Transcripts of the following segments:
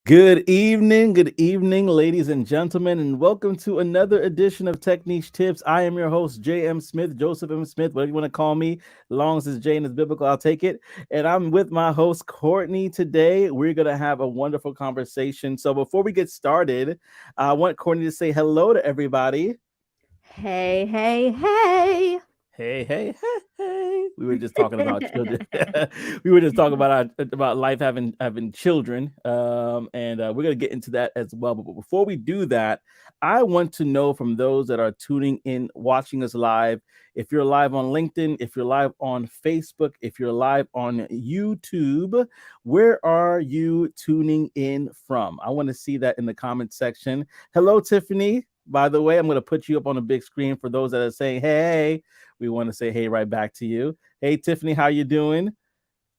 Good evening, ladies and gentlemen, and welcome to another edition of Techniche Tips. I am your host, J.M. Smith, Joseph M. Smith, whatever you want to call me. As long as it's J and it's biblical, I'll take it. And I'm with my host, Kourtney, today. We're going to have a wonderful conversation. So before we get started, I want Kourtney to say hello to everybody. Hey, hey, hey. Hey, hey, hey, hey. We were just talking about children. We were just talking about life having children. And we're going to get into that as well. But before we do that, I want to know from those that are tuning in, watching us live, if you're live on LinkedIn, if you're live on Facebook, if you're live on YouTube, where are you tuning in from? I want to see that in the comment section. Hello, Tiffany. By the way, I'm going to put you up on a big screen for those that are saying, hey, we want to say hey right back to you. Hey, Tiffany, how you doing?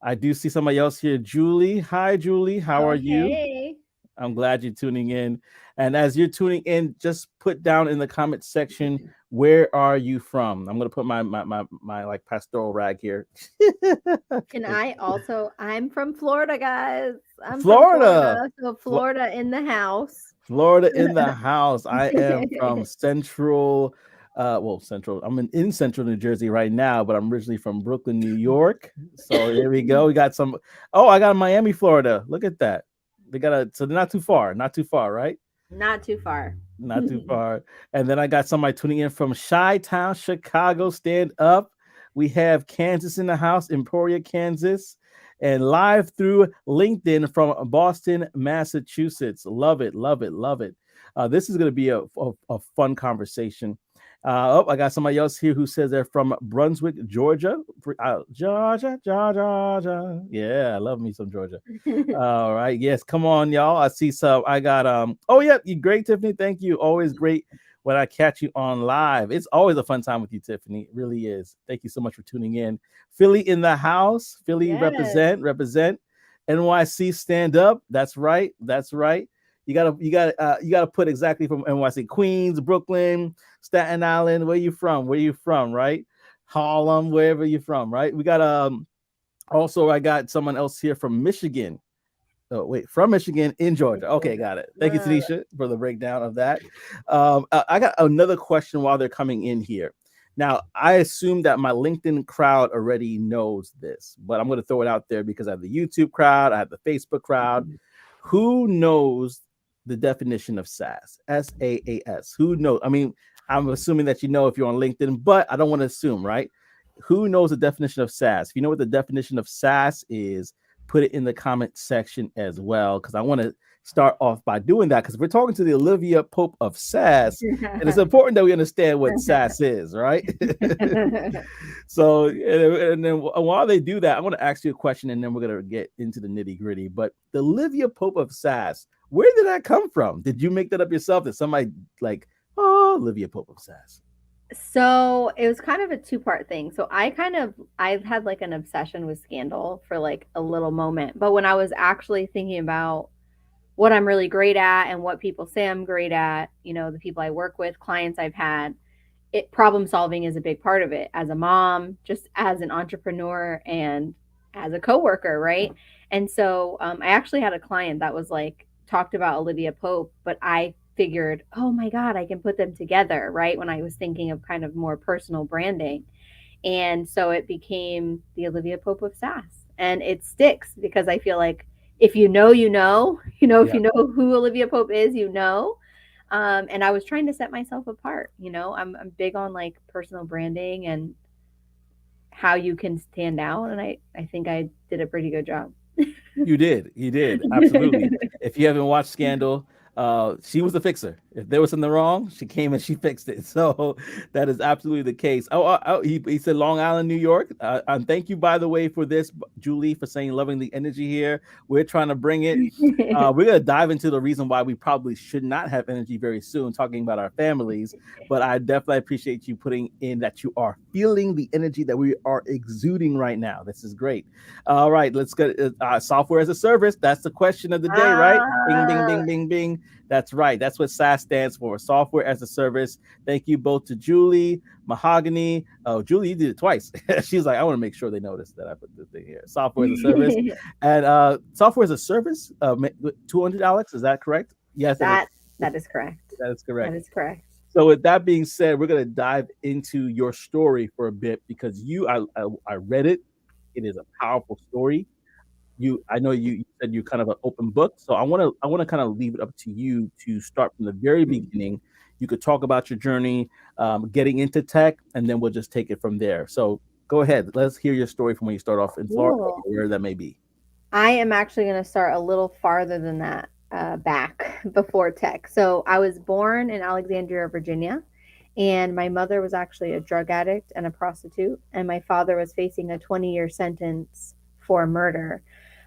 I do see somebody else here. Julie. Hi, Julie. How are you? Hey. I'm glad you're tuning in. And as you're tuning in, just put down in the comment section, where are you from? I'm going to put my like pastoral rag here. And I'm from Florida, guys. I'm Florida. From Florida. So Florida in the house. Florida in the house. I am from Central. Central. I'm in Central New Jersey right now, but I'm originally from Brooklyn, New York. So there we go. We got some. Oh, I got Miami, Florida. Look at that. So they're not too far, right? Not too far. Not too far. And then I got somebody tuning in from Chi-Town, Chicago. Stand up. We have Kansas in the house, Emporia, Kansas. And live through LinkedIn from Boston, Massachusetts. Love it, love it, love it. This is going to be a fun conversation. I got somebody else here who says they're from Brunswick, Georgia. Georgia. Yeah, I love me some Georgia. All right. Yes, come on, y'all. I see some. I got you're great, Tiffany. Thank you. Always great when I catch you on live. It's always a fun time with you, Tiffany. It really is. Thank you so much for tuning in. Philly in the house. Philly, yes. represent. NYC, stand up. That's right. You gotta put exactly from NYC, Queens, Brooklyn, Staten Island. Where you from, right? Harlem, wherever you're from, right? We got also I got someone else here from Michigan. Oh, wait, from Michigan in Georgia. Okay, got it. Thank you, Tanisha, for the breakdown of that. I got another question while they're coming in here. Now, I assume that my LinkedIn crowd already knows this, but I'm going to throw it out there because I have the YouTube crowd, I have the Facebook crowd. Who knows the definition of SaaS? SaaS. Who knows? I mean, I'm assuming that you know if you're on LinkedIn, but I don't want to assume, right? Who knows the definition of SaaS? If you know what the definition of SaaS is, put it in the comment section as well, because I want to start off by doing that, because we're talking to the Olivia Pope of SaaS, and it's important that we understand what SaaS is, right? So, and then while they do that, I want to ask you a question, and then we're going to get into the nitty gritty. But the Olivia Pope of SaaS, where did that come from? Did you make that up yourself? Did somebody like, Olivia Pope of SaaS? So it was kind of a two-part thing. So I've had like an obsession with scandal for like a little moment. But when I was actually thinking about what I'm really great at and what people say I'm great at, the people I work with, clients I've had, problem solving is a big part of it as a mom, just as an entrepreneur and as a coworker, right? And so I actually had a client that was like, talked about Olivia Pope, but I figured, oh my God, I can put them together, right? When I was thinking of kind of more personal branding. And so it became the Olivia Pope of SaaS. And it sticks because I feel like if you know, you know, if Yeah, you know who Olivia Pope is, you know. And I was trying to set myself apart. I'm big on like personal branding and how you can stand out, and I think I did a pretty good job. you did. You did. Absolutely. If you haven't watched Scandal, she was a fixer. If there was something wrong, she came and she fixed it. So that is absolutely the case. He said Long Island, New York. And thank you, by the way, for this, Julie, for saying loving the energy here. We're trying to bring it. We're going to dive into the reason why we probably should not have energy very soon, talking about our families. But I definitely appreciate you putting in that you are feeling the energy that we are exuding right now. This is great. All right, let's get software as a service. That's the question of the day, right? Bing, bing, Ah, bing, bing, bing. That's right. That's what SaaS stands for, software as a service. Thank you both to Julie, Mahogany. Oh, Julie, you did it twice. She's like, I want to make sure they notice that I put this thing here. Software as a service. And software as a service, $200. Is that correct? Yes, and that it's that is correct. that is That correct. is correct. So with that being said, we're gonna dive into your story for a bit because I read it. It is a powerful story. I know you said you're kind of an open book, so I want to kind of leave it up to you to start from the very beginning. You could talk about your journey, getting into tech, and then we'll just take it from there. So go ahead. Let's hear your story from when you start off in Florida, Cool. or where that may be. I am actually going to start a little farther than that, back before tech. So I was born in Alexandria, Virginia, and my mother was actually a drug addict and a prostitute, and my father was facing a 20-year sentence for murder.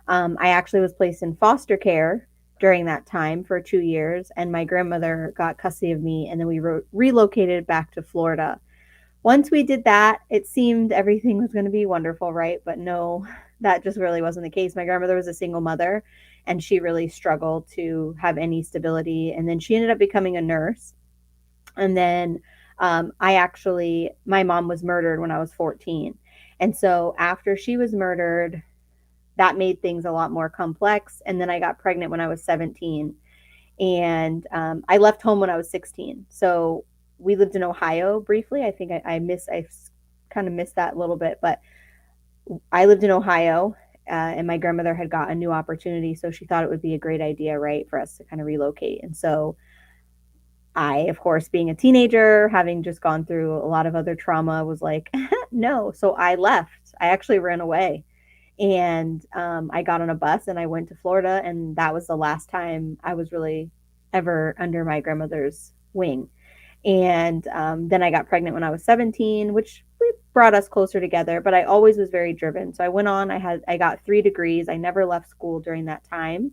I actually was placed in foster care during that time for 2 years, and my grandmother got custody of me, and then we relocated back to Florida. Once we did that, it seemed everything was going to be wonderful, right? But no, that just really wasn't the case. My grandmother was a single mother, and she really struggled to have any stability. And then she ended up becoming a nurse. And then my mom was murdered when I was 14. And so after she was murdered, that made things a lot more complex. And then I got pregnant when I was 17. And I left home when I was 16. So we lived in Ohio briefly. I think I kind of missed that a little bit, but I lived in Ohio, and my grandmother had got a new opportunity, so she thought it would be a great idea, right, for us to kind of relocate. And so I, of course, being a teenager, having just gone through a lot of other trauma, was like, no. So I left. I actually ran away, and I got on a bus and I went to Florida, and that was the last time I was really ever under my grandmother's wing. And then I got pregnant when I was 17, which brought us closer together. But I always was very driven. So I went on. I got 3 degrees. I never left school during that time,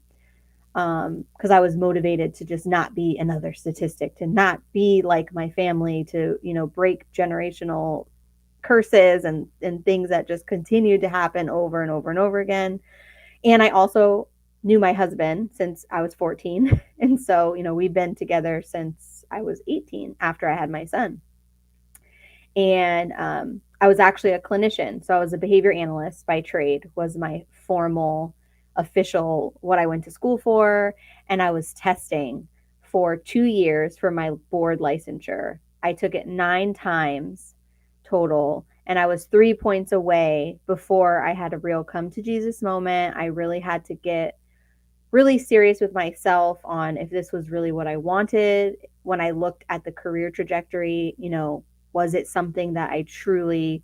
because I was motivated to just not be another statistic, to not be like my family, to break generational curses and things that just continued to happen over and over and over again. And I also knew my husband since I was 14. And so, we've been together since I was 18 after I had my son. And I was actually a clinician. So I was a behavior analyst by trade, was my formal official what I went to school for. And I was testing for 2 years for my board licensure. I took it 9 times total. And I was 3 points away before I had a real come to Jesus moment. I really had to get really serious with myself on if this was really what I wanted. When I looked at the career trajectory, was it something that I truly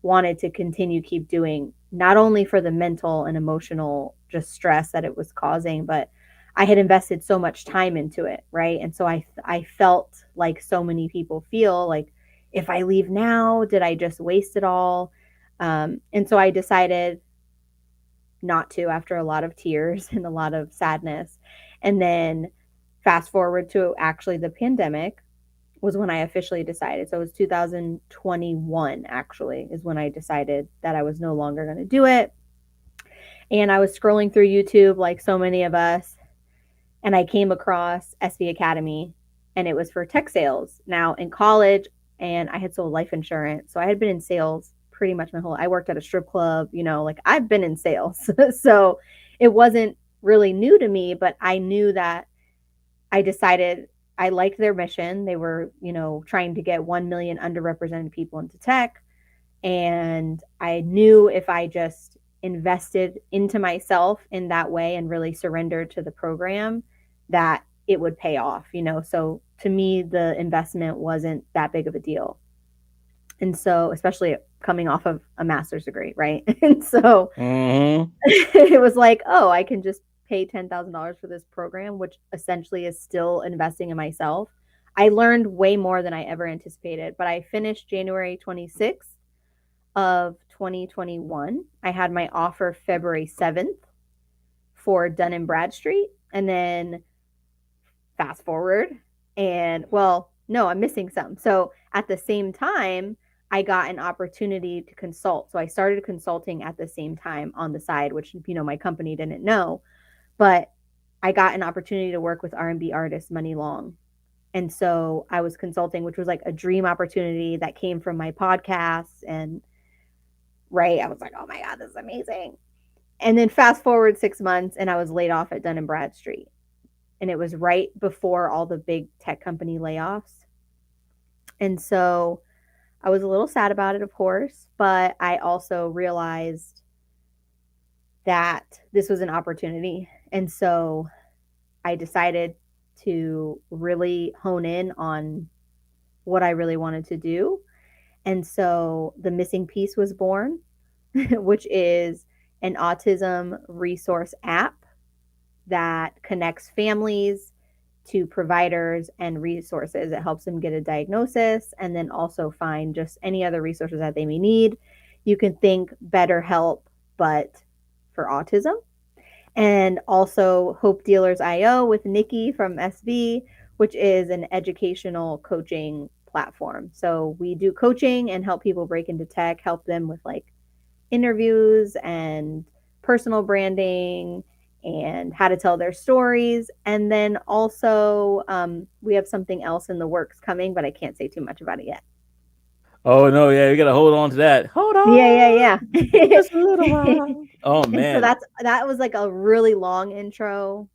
wanted to continue keep doing, not only for the mental and emotional just stress that it was causing, but I had invested so much time into it, right? And so I felt like so many people feel like, if I leave now, did I just waste it all? And so I decided not to, after a lot of tears and a lot of sadness. And then fast forward to actually the pandemic was when I officially decided. So it was 2021 actually is when I decided that I was no longer going to do it. And I was scrolling through YouTube like so many of us, and I came across SV Academy, and it was for tech sales. Now in college, and I had sold life insurance. So I had been in sales pretty much I worked at a strip club, like I've been in sales. So it wasn't really new to me, but I knew that I decided I liked their mission. They were, trying to get 1 million underrepresented people into tech. And I knew if I just invested into myself in that way and really surrendered to the program, that it would pay off, you know? So to me, the investment wasn't that big of a deal. And so, especially coming off of a master's degree, right? And so Mm-hmm. it was like, oh, I can just pay $10,000 for this program, which essentially is still investing in myself. I learned way more than I ever anticipated, but I finished January 26th of 2021. I had my offer February 7th for Dun and Bradstreet. And then fast forward, and well, no, I'm missing some. So at the same time, I got an opportunity to consult. So I started consulting at the same time on the side, which, you know, my company didn't know, but I got an opportunity to work with R&B artist Money Long. And so I was consulting, which was like a dream opportunity that came from my podcasts. And right, I was like, oh my God, this is amazing. And then fast forward 6 months, and I was laid off at Dun and Bradstreet. And it was right before all the big tech company layoffs. And so I was a little sad about it, of course, but I also realized that this was an opportunity. And so I decided to really hone in on what I really wanted to do. And so the missing piece was born, which is an autism resource app that connects families to providers and resources. It helps them get a diagnosis and then also find just any other resources that they may need. You can think BetterHelp, but for autism. And also Hope Dealers IO with Nikki from SV, which is an educational coaching platform. So we do coaching and help people break into tech, help them with like interviews and personal branding and how to tell their stories. And then also, we have something else in the works coming, but I can't say too much about it yet. Oh no, yeah, you gotta hold on to that. Hold Yeah, on, yeah, just a little yeah. while. Oh And so man. that was like a really long intro,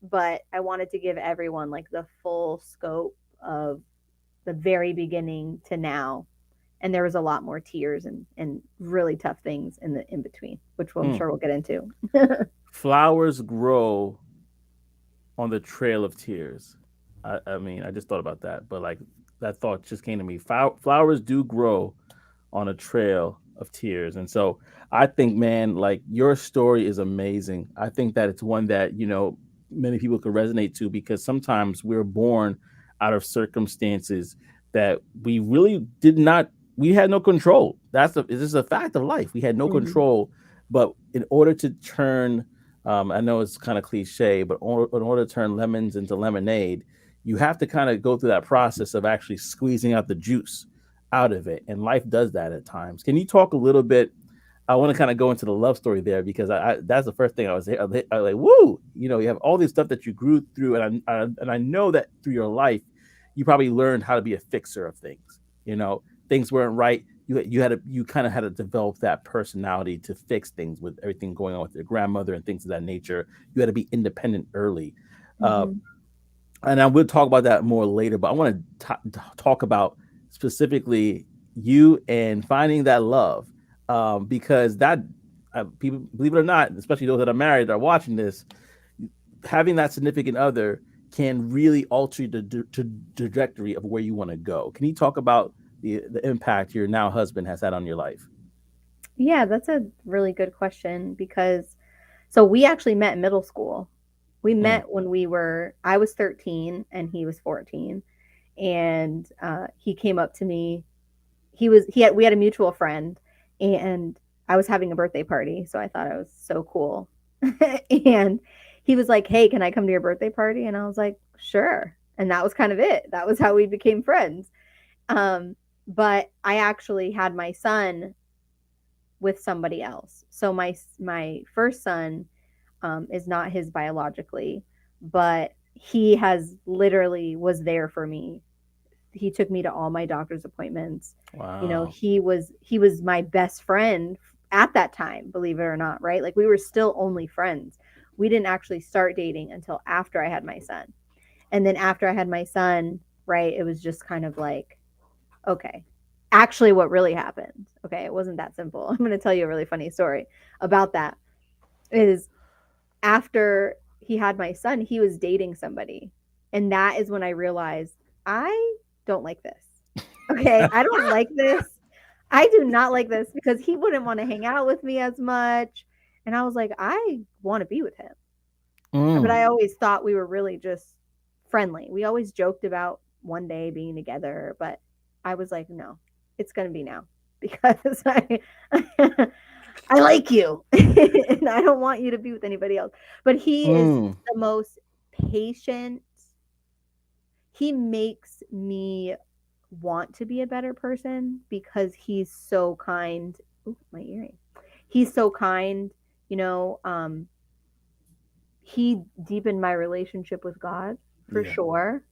but I wanted to give everyone like the full scope of the very beginning to now. And there was a lot more tears and really tough things in the in between, which I'm Hmm. sure we'll get into. Flowers grow on the trail of tears. I mean, I just thought about that, but like that thought just came to me. Flowers do grow on a trail of tears. And so I think, man, like your story is amazing. I think that it's one that, many people could resonate to because sometimes we're born out of circumstances that we really did not, we had no control. This is a fact of life. We had no Mhm. control. But in order to turn, I know it's kind of cliche, but in order to turn lemons into lemonade, you have to kind of go through that process of actually squeezing out the juice out of it. And life does that at times. Can you talk a little bit? I want to kind of go into the love story there because that's the first thing I was like, woo, you have all this stuff that you grew through. And I know that through your life, you probably learned how to be a fixer of things. Things weren't right. You kind of had to develop that personality to fix things with everything going on with your grandmother and things of that nature. You had to be independent early. Uh, Mhm. and I will talk about that more later. But I want to talk about specifically you and finding that love, because that people, believe it or not, especially those that are married that are watching this, having that significant other can really alter the trajectory of where you want to go. Can you talk about the impact your now husband has had on your life? Yeah, that's a really good question because so we actually met in middle school. We Mm. met when I was 13 and he was 14. And he came up to me. We had a mutual friend, and I was having a birthday party. So I thought I was so cool. And he was like, hey, can I come to your birthday party? And I was like, sure. And that was kind of it. That was how we became friends. Um, but I actually had my son with somebody else. So my first son is not his biologically, but he has literally was there for me. He took me to all my doctor's appointments. You know, Wow. he was my best friend at that time, believe it or not, right? Like we were still only friends. We didn't actually start dating until after I had my son. And then after I had my son, right, it was just kind of like, okay. actually what really happened. Okay, it wasn't that simple. I'm going to tell you a really funny story about that. Is after he had my son, he was dating somebody. And that is when I realized I don't like this. Okay, I don't like this. I do not like this because he wouldn't want to hang out with me as much. And I was like, I want to be with him. But Mm. I always thought we were really just friendly. We always joked about one day being together, but I was like, no, it's going to be now because I like you and I don't want you to be with anybody else. But he is Mm. the most patient. He makes me want to be a better person because he's so kind. Ooh, my earring. He's so kind, you know, he deepened my relationship with God for Yeah. sure.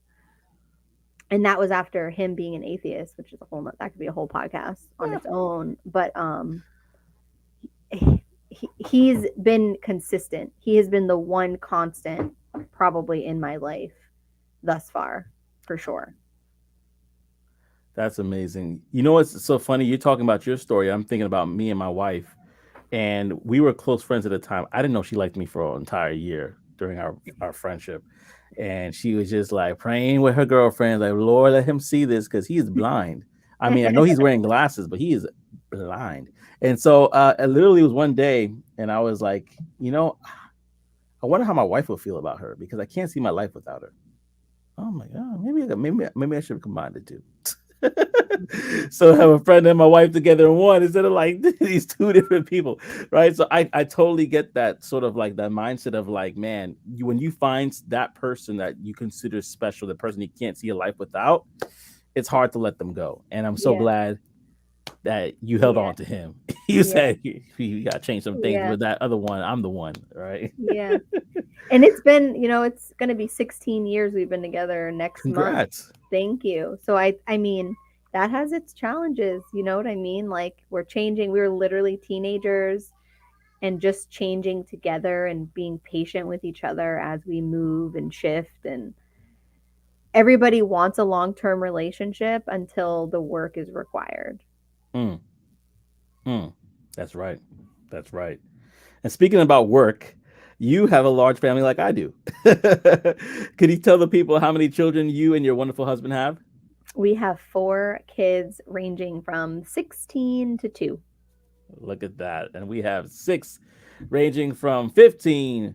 And that was after him being an atheist, which is a whole that could be a whole podcast on its own. But he's been consistent. He has been the one constant probably in my life thus far, for sure. That's amazing. You know what's so funny? You're talking about your story. I'm thinking about me and my wife, and we were close friends at the time. I didn't know she liked me for an entire year during our friendship, and she was just like praying with her girlfriend, like, Lord, let him see this because he is blind. I mean, I know he's wearing glasses, but he is blind. And so it literally was one day, and I was like, I wonder how my wife will feel about her because I can't see my life without her. Oh my god, maybe I should combine the two. So have a friend and my wife together in one instead of like these two different people, right? So I totally get that sort of like that mindset of like, man, when you find that person that you consider special, the person you can't see a life without, it's hard to let them go. And I'm so Yeah, glad that you held yeah, on to him. You yeah, said you got to change some things, yeah, but that other one, I'm the one, right? yeah. And it's been, it's going to be 16 years we've been together next month. Congrats. Thank you. So I mean, that has its challenges, you know what I mean? Like we're changing, we were literally teenagers and just changing together and being patient with each other as we move and shift, and everybody wants a long-term relationship until the work is required. Mm, mm. That's right. That's right. And speaking about work, you have a large family like I do. Could you tell the people how many children you and your wonderful husband have? We have 4 kids ranging from 16 to 2. Look at that. And we have 6 ranging from 15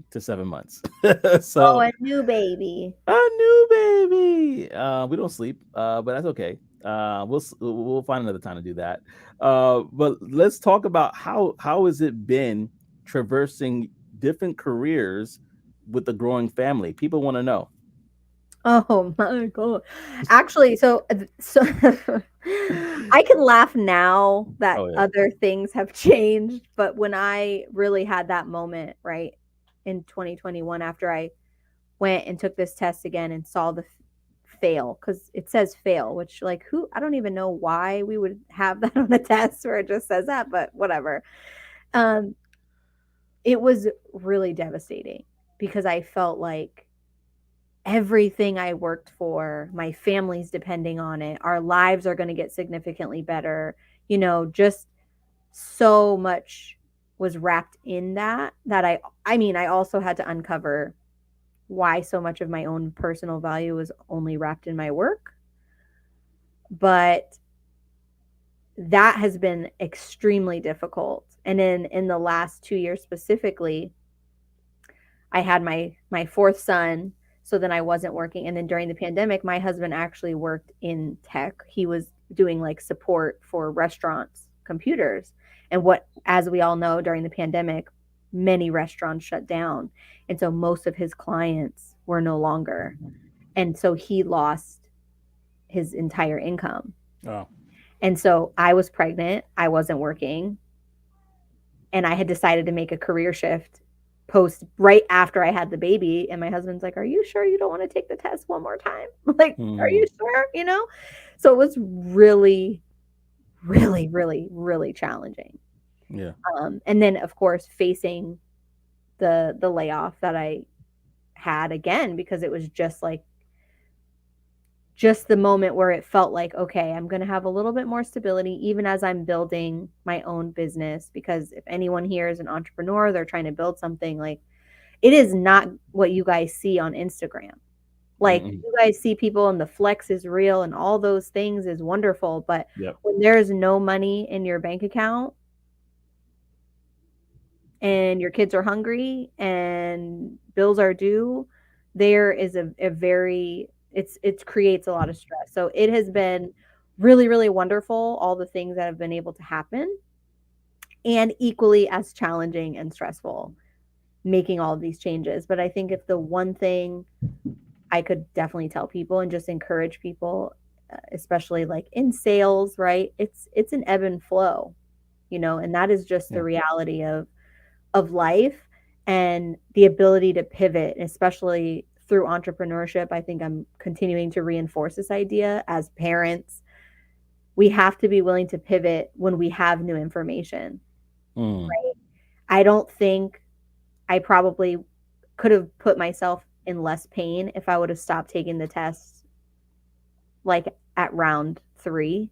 to 7 months. Oh, So a new baby. a new baby. We don't sleep, but that's okay. We'll find another time to do that. But let's talk about how has it been traversing different careers with the growing family. People want to know. Oh my god. Actually, so I can laugh now that Oh yeah. other things have changed, but when I really had that moment, right, in 2021 after I went and took this test again and saw the fail, cuz it says fail, which like who I don't even know why we would have that on a test where it just says that, but whatever. Um it was really devastating because I felt like everything I worked for, my family's depending on it. Our lives are going to get significantly better. Just so much was wrapped in that I mean, I also had to uncover why so much of my own personal value was only wrapped in my work. But that has been extremely difficult. And in the last 2 years specifically, I had my fourth son, so then I wasn't working. And then during the pandemic, my husband actually worked in tech. He was doing like support for restaurants, computers. And what, as we all know, during the pandemic, many restaurants shut down. And so most of his clients were no longer. And so he lost his entire income. Oh. And so I was pregnant, I wasn't working, and I had decided to make a career shift post right after I had the baby. And my husband's like, "Are you sure you don't want to take the test one more time?" Like, "Are you Mm, sure?" So it was really, really, really, really challenging. yeah. And then of course facing the layoff that I had again, because it was just the moment where it felt like, okay, I'm going to have a little bit more stability even as I'm building my own business. Because if anyone here is an entrepreneur, they're trying to build something, like, it is not what you guys see on Instagram. Like, Mm-mm. you guys see people and the flex is real and all those things is wonderful. But Yep. when there's no money in your bank account and your kids are hungry and bills are due, there is a very, it creates a lot of stress. So it has been really, really wonderful, all the things that have been able to happen, and equally as challenging and stressful making all of these changes. But I think if the one thing I could definitely tell people and just encourage people, especially like in sales, right? It's an ebb and flow, and that is just the Yeah. reality of life, and the ability to pivot, especially through entrepreneurship. I think I'm continuing to reinforce this idea as parents. We have to be willing to pivot when we have new information, Mm. right? I don't think I probably could have put myself in less pain if I would have stopped taking the tests like at round 3.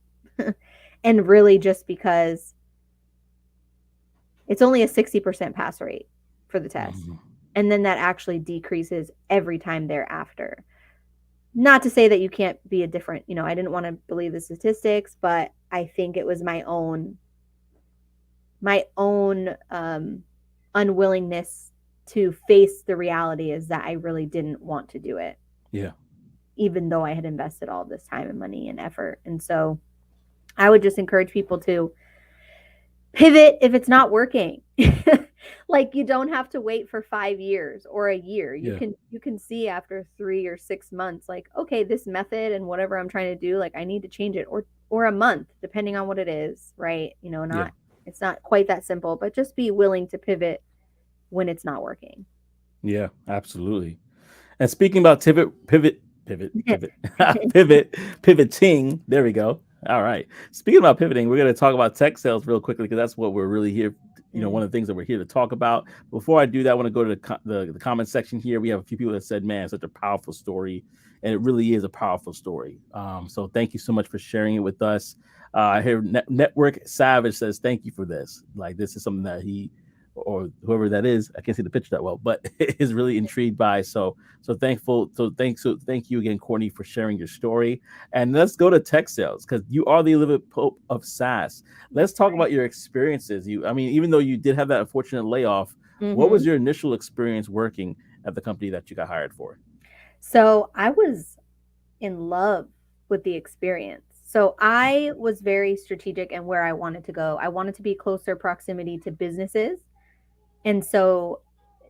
And really just because it's only a 60% pass rate for the test. Mm. And then that actually decreases every time thereafter. Not to say that you can't be a different, I didn't want to believe the statistics, but I think it was my own unwillingness to face the reality, is that I really didn't want to do it, Yeah. even though I had invested all this time and money and effort. And so I would just encourage people to pivot if it's not working. Like, you don't have to wait for 5 years or a year. You Yeah. can you can see after 3 or 6 months, like, okay, this method and whatever I'm trying to do, like, I need to change it, or a month, depending on what it is, right? Yeah. Not, it's not quite that simple, but just be willing to pivot when it's not working. Yeah. Absolutely. And speaking about pivot, pivoting. There we go. All right. Speaking about pivoting, we're going to talk about tech sales real quickly because that's what we're really here. One Mm. of the things that we're here to talk about. Before I do that, I want to go to the comment section here. We have a few people that said, "Man, such a powerful story," and it really is a powerful story. So thank you so much for sharing it with us. I hear Network Savage says, "Thank you for this. Like, this is something that he or whoever that is, I can't see the picture that well, but is really intrigued by." So thankful. So thank you again, Kourtney, for sharing your story. And let's go to tech sales because you are the Olivia Pope of Saas. Let's That's talk right. about your experiences. I mean, even though you did have that unfortunate layoff, what was Mhm. your initial experience working at the company that you got hired for? So I was in love with the experience. So I was very strategic in where I wanted to go. I wanted to be closer proximity to businesses. And so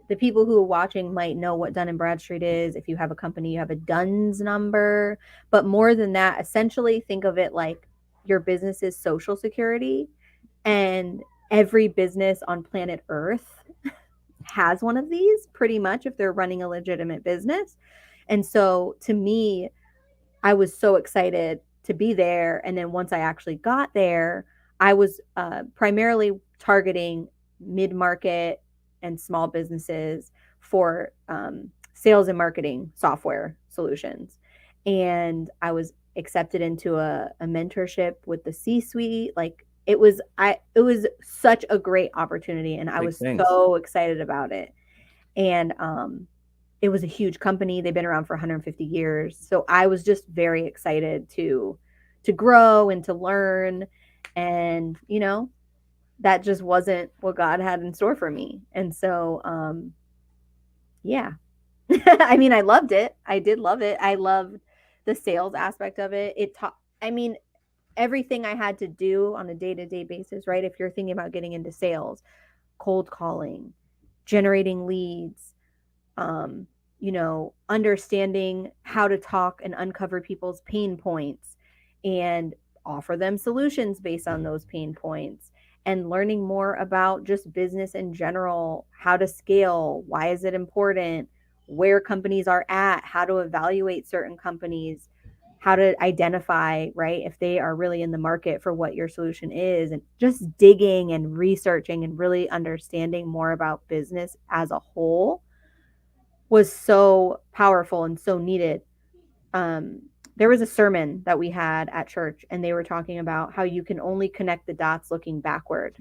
the people who are watching might know what Dun and Bradstreet is. If you have a company, you have a DUNS number. But more than that, essentially think of it like your business's social security. And every business on planet Earth has one of these, pretty much, if they're running a legitimate business. And so to me, I was so excited to be there. And then once I actually got there, I was primarily targeting mid market and small businesses for sales and marketing software solutions. And I was accepted into a mentorship with the C suite. Like, it was such a great opportunity, and I Big was things. so excited about it. And it was a huge company. They've been around for 150 years. So I was just very excited to grow and to learn. And, that just wasn't what God had in store for me. And so yeah. I mean, I loved it. I did love it. I loved the sales aspect of it. I mean, everything I had to do on a day-to-day basis, right? If you're thinking about getting into sales, cold calling, generating leads, um, understanding how to talk and uncover people's pain points and offer them solutions based on those pain points, and learning more about just business in general, how to scale, why is it important, where companies are at, how to evaluate certain companies, how to identify, right, if they are really in the market for what your solution is, and just digging and researching and really understanding more about business as a whole was so powerful and so needed. Um, there was a sermon that we had at church, and they were talking about how you can only connect the dots looking backward.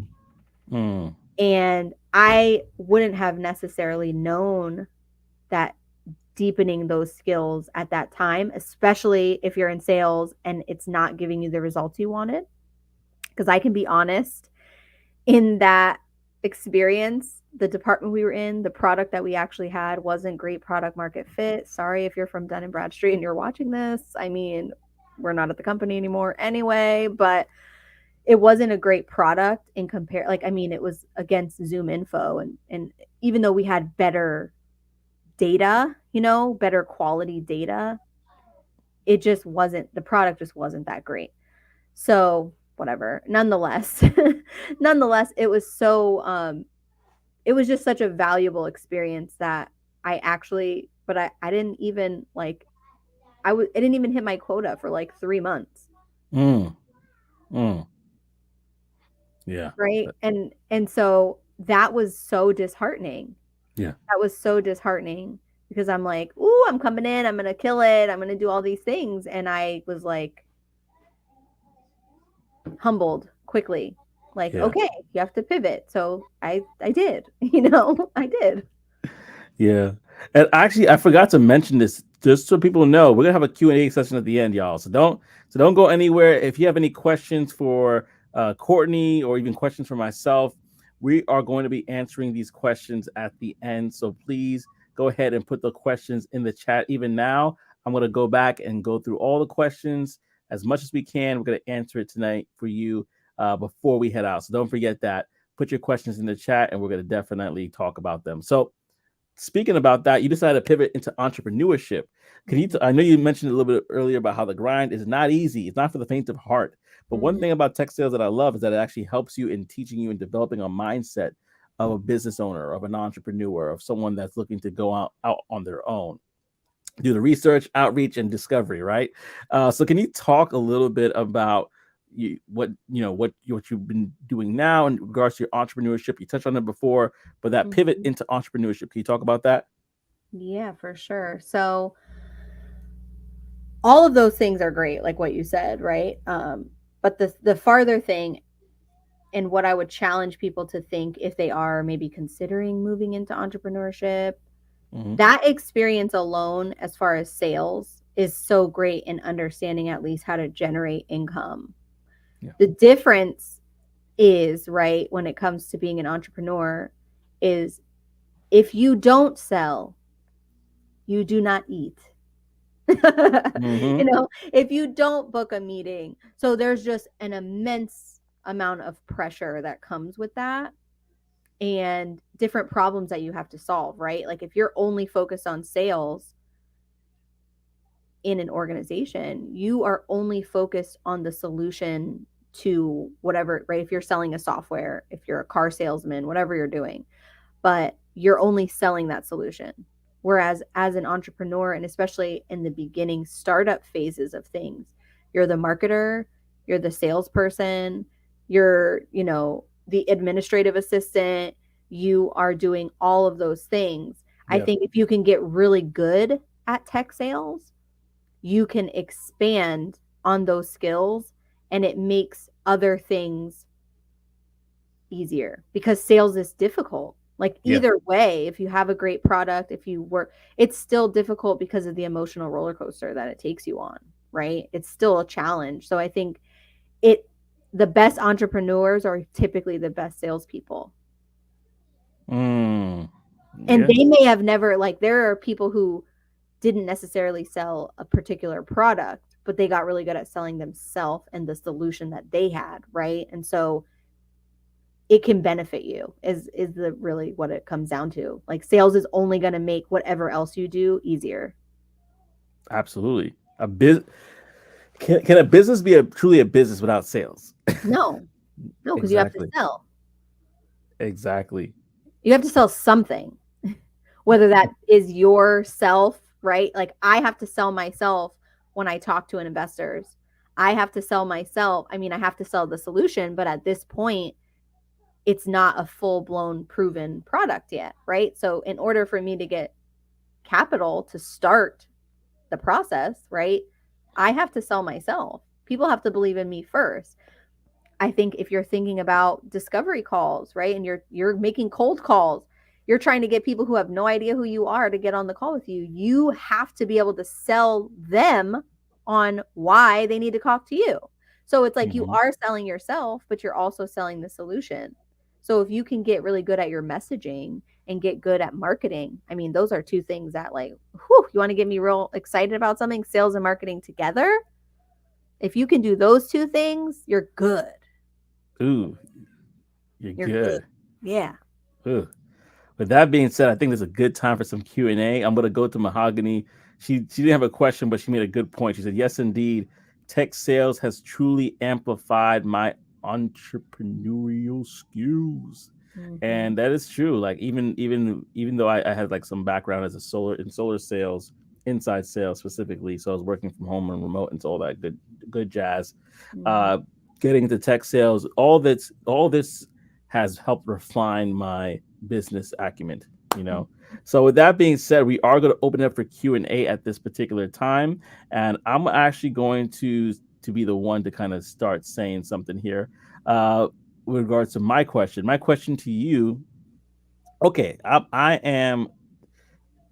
Mm. And I wouldn't have necessarily known that deepening those skills at that time, especially if you're in sales and it's not giving you the results you wanted. Because I can be honest, in that experience, the department we were in, the product that we actually had wasn't great product market fit. Sorry if you're from Dun& Bradstreet and you're watching this. I mean, we're not at the company anymore anyway, but it wasn't a great product in compare. Like, I mean, it was against Zoom Info, and even though we had better data, better quality data, it just wasn't, the product just wasn't that great. So whatever. Nonetheless, it was it was just such a valuable experience that I didn't even like, I didn't even hit my quota for like 3 months. Mm. Mm. Yeah. Right. And so that was so disheartening. Yeah. That was so disheartening because I'm like, ooh, I'm coming in, I'm gonna kill it, I'm gonna do all these things. And I was like humbled quickly. Like, Yeah. okay, you have to pivot. So I did, I did. Yeah. And actually, I forgot to mention this, just so people know, we're gonna have a Q&A session at the end, y'all. So don't go anywhere. If you have any questions for Kourtney or even questions for myself, we are going to be answering these questions at the end. So please go ahead and put the questions in the chat. Even now, I'm gonna go back and go through all the questions as much as we can. We're gonna answer it tonight for you before we head out. So don't forget that. Put your questions in the chat, and we're gonna definitely talk about them. So speaking about that, you decided to pivot into entrepreneurship. Can you? I know you mentioned a little bit earlier about how the grind is not easy. It's not for the faint of heart. But one thing about tech sales that I love is that it actually helps you in teaching you and developing a mindset of a business owner, of an entrepreneur, of someone that's looking to go out on their own, do the research, outreach, and discovery. Right. So can you talk a little bit about what you've been doing now in regards to your entrepreneurship? You touched on it before, but that pivot into entrepreneurship, can you talk about that? Yeah, for sure. So all of those things are great, like what you said, right? But the farther thing, and what I would challenge people to think if they are maybe considering moving into entrepreneurship, that experience alone, as far as sales, is so great in understanding at least how to generate income. Yeah. The difference is, right, when it comes to being an entrepreneur, is if you don't sell, you do not eat. If you don't book a meeting. So there's just an immense amount of pressure that comes with that, and different problems that you have to solve, right? Like if you're only focused on sales in an organization, you are only focused on the solution to whatever, right? If you're selling a software, if you're a car salesman, whatever you're doing, but you're only selling that solution. Whereas as an entrepreneur, and especially in the beginning startup phases of things, you're the marketer, you're the salesperson, you're, the administrative assistant, you are doing all of those things. I think if you can get really good at tech sales, you can expand on those skills, and it makes other things easier because sales is difficult. Like either way, if you have a great product, if you work, it's still difficult because of the emotional roller coaster that it takes you on, right? It's still a challenge. So I think the best entrepreneurs are typically the best salespeople. And they may have never, like, there are people who didn't necessarily sell a particular product, but they got really good at selling themselves and the solution that they had, right? And so it can benefit you is the really what it comes down to. Like sales is only going to make whatever else you do easier. Absolutely. Can a business be truly a business without sales? No, because you have to sell. Exactly. You have to sell something, whether that is yourself, right? Like I have to sell myself when I talk to an investors. I have to sell myself. I mean, I have to sell the solution, but at this point, it's not a full-blown proven product yet, right? So in order for me to get capital to start the process, right, I have to sell myself. People have to believe in me first. I think if you're thinking about discovery calls, right? And you're making cold calls, you're trying to get people who have no idea who you are to get on the call with you. You have to be able to sell them on why they need to talk to you. So it's like you Mm-hmm. are selling yourself, but you're also selling the solution. So if you can get really good at your messaging and get good at marketing, I mean, those are two things that like, whew, you want to get me real excited about something, sales and marketing together. If you can do those two things, you're good. Ooh, you're You're good. good. Yeah. Ooh. With that being said, I think there's a good time for some Q&A. I'm going to go to Mahogany. She didn't have a question, but she made a good point. She said, yes, indeed, tech sales has truly amplified my entrepreneurial skills. Mhm. And that is true. Like even though I had like some background as a solar sales, inside sales specifically, so I was working from home and remote and all that good jazz. Mhm. Uh, Getting into tech sales, all this has helped refine my business acumen. You Mhm. know. So with that being said, we are going to open it up for Q&A at this particular time, and I'm actually going to be the one to kind of start saying something here. With regards to my question. My question to you, okay, I am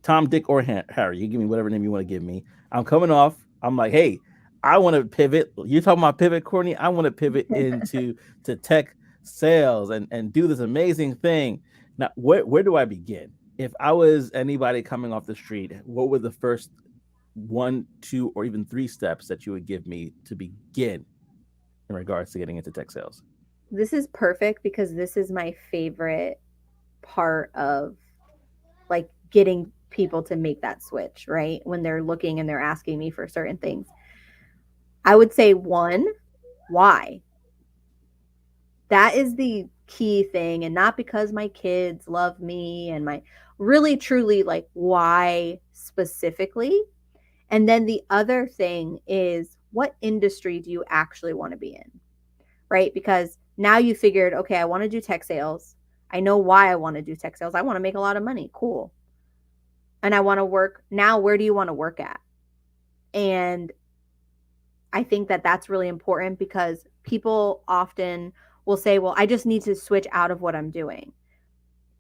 Tom, Dick, or Harry. You give me whatever name you want to give me. I'm coming off. I'm like, hey, I want to pivot. You're talking about pivot, Courtney. I want to pivot into to tech sales and do this amazing thing. Now, where do I begin? If I was anybody coming off the street, what were the first one, two, or even three steps that you would give me to begin in regards to getting into tech sales? This is perfect because this is my favorite part of like getting people to make that switch, right? When they're looking and they're asking me for certain things. I would say one, why? That is the key thing, and not because my kids love me and my really truly like why specifically. And then the other thing is what industry do you actually want to be in? Right? Because now you figured, okay, I want to do tech sales. I know why I want to do tech sales. I want to make a lot of money. Cool. And I want to work. Now, where do you want to work at? And I think that that's really important because people often will say, well, I just need to switch out of what I'm doing.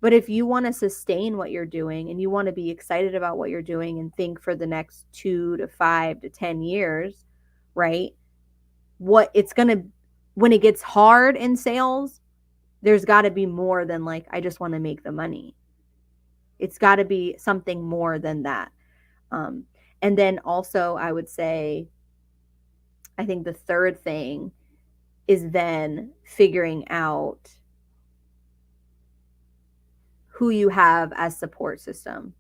But if you want to sustain what you're doing and you want to be excited about what you're doing and think for the next 2 to 5 to 10 years, right? What it's going to, when it gets hard in sales, there's got to be more than like, I just want to make the money. It's got to be something more than that. Um, and then also, I would say, I think the third thing is then figuring out who you have as support system,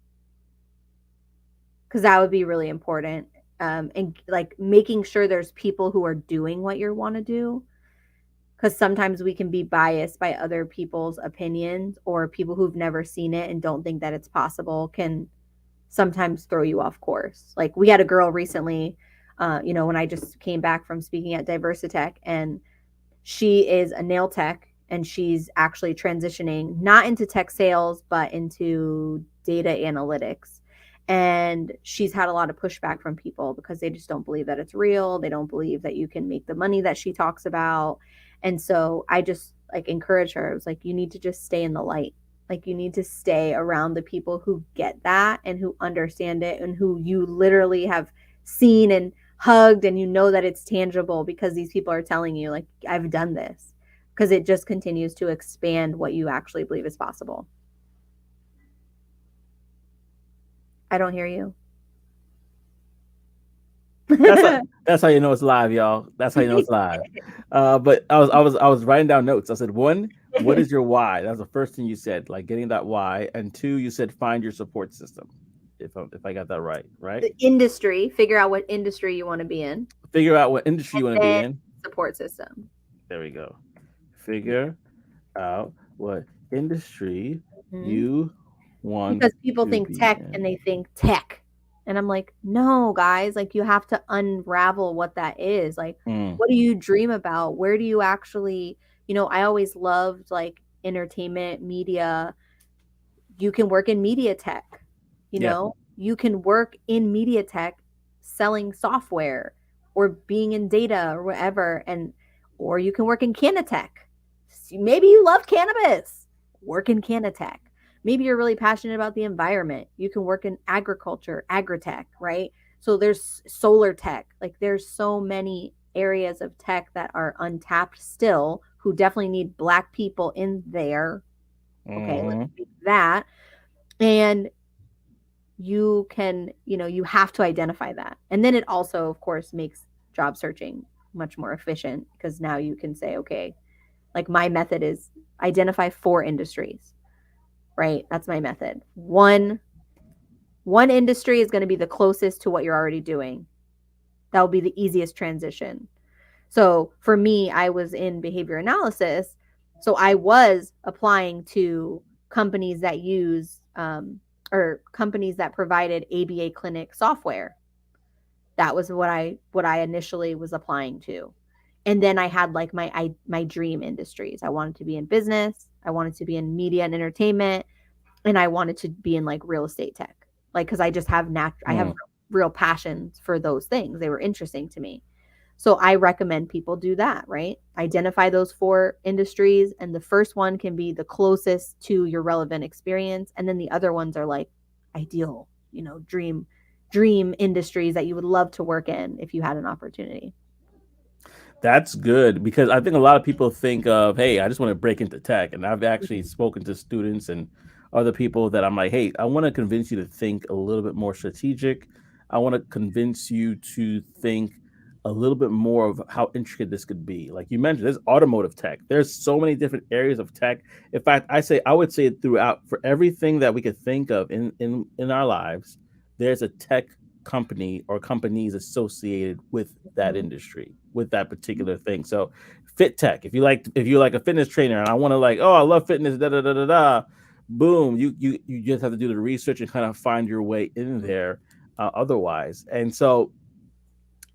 because that would be really important. And like making sure there's people who are doing what you want to do, because sometimes we can be biased by other people's opinions, or people who've never seen it and don't think that it's possible can sometimes throw you off course. Like we had a girl recently, when I just came back from speaking at Diversitech, and she is a nail tech and she's actually transitioning not into tech sales but into data analytics. And she's had a lot of pushback from people because they just don't believe that it's real. They don't believe that you can make the money that she talks about. And so I just like encourage her. I was like, you need to just stay in the light. Like you need to stay around the people who get that and who understand it and who you literally have seen and hugged, and you know that it's tangible because these people are telling you like I've done this, because it just continues to expand what you actually believe is possible. I don't hear you. That's how, that's how you know it's live, y'all. That's how you know it's live. But I was writing down notes. I said, one, what is your why? That's the first thing you said, like getting that why. And two, you said find your support system. If I got that right, right? The industry, figure out what industry you want to be in, Figure out what industry you want to and be then in. support system. There we go. Figure out what industry Mhm. you want Because people to think be tech and in. they think tech. And I'm like, no, guys, like you have to unravel what that is. Like, Mm, what do you dream about? Where do you actually, I always loved like entertainment, media. You can work in media tech, yeah. you can work in media tech selling software, or being in data or whatever. And or you can work in Canatech. Maybe you love cannabis. Work in Canatech. Maybe you're really passionate about the environment. You can work in agriculture, agritech, right? So there's solar tech. Like there's so many areas of tech that are untapped still who definitely need black people in there. Okay, let's Mm-hmm. do that. And you can, you have to identify that. And then it also, of course, makes job searching much more efficient because now you can say, okay, like my method is identify 4 industries, right? That's my method. One industry is going to be the closest to what you're already doing. That will be the easiest transition. So for me, I was in behavior analysis. So I was applying to companies that use or companies that provided ABA clinic software. That was what I initially was applying to. And then I had like my dream industries. I wanted to be in business, I wanted to be in media and entertainment, and I wanted to be in like real estate tech. Like cuz I just have I have real passions for those things. They were interesting to me. So I recommend people do that, right? Identify those 4 industries, and the first one can be the closest to your relevant experience, and then the other ones are like ideal, dream industries that you would love to work in if you had an opportunity. That's good because I think a lot of people think of, hey, I just want to break into tech. And I've actually Mhm. spoken to students and other people that I'm like, hey, I want to convince you to think a little bit more strategic. I want to convince you to think a little bit more of how intricate this could be. Like you mentioned, there's automotive tech. There's so many different areas of tech. In fact, I would say it throughout for everything that we could think of in our lives, there's a tech company or companies associated with that Mhm. industry, with that particular thing. So fit tech, if you like a fitness trainer and I want to like, oh, I love fitness, da da da da da, boom, you just have to do the research and kind of find your way in there otherwise. And so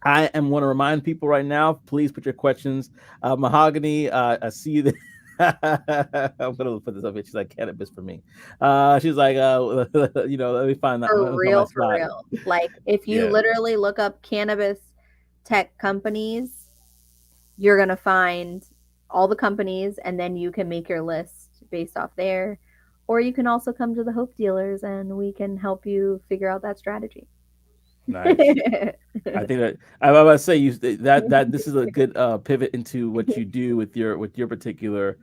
I am want to remind people right now, please put your questions. Mahogany, I see you. I'm gonna put this up here. She's like cannabis for me. She's like, let me find that. Let me find my For spot. real. Like if you Yeah, literally look up cannabis tech companies, you're going to find all the companies, and then you can make your list based off there. Or you can also come to the Hope Dealers and we can help you figure out that strategy. nice. I think that I was about to say that this is a good pivot into what you do with your particular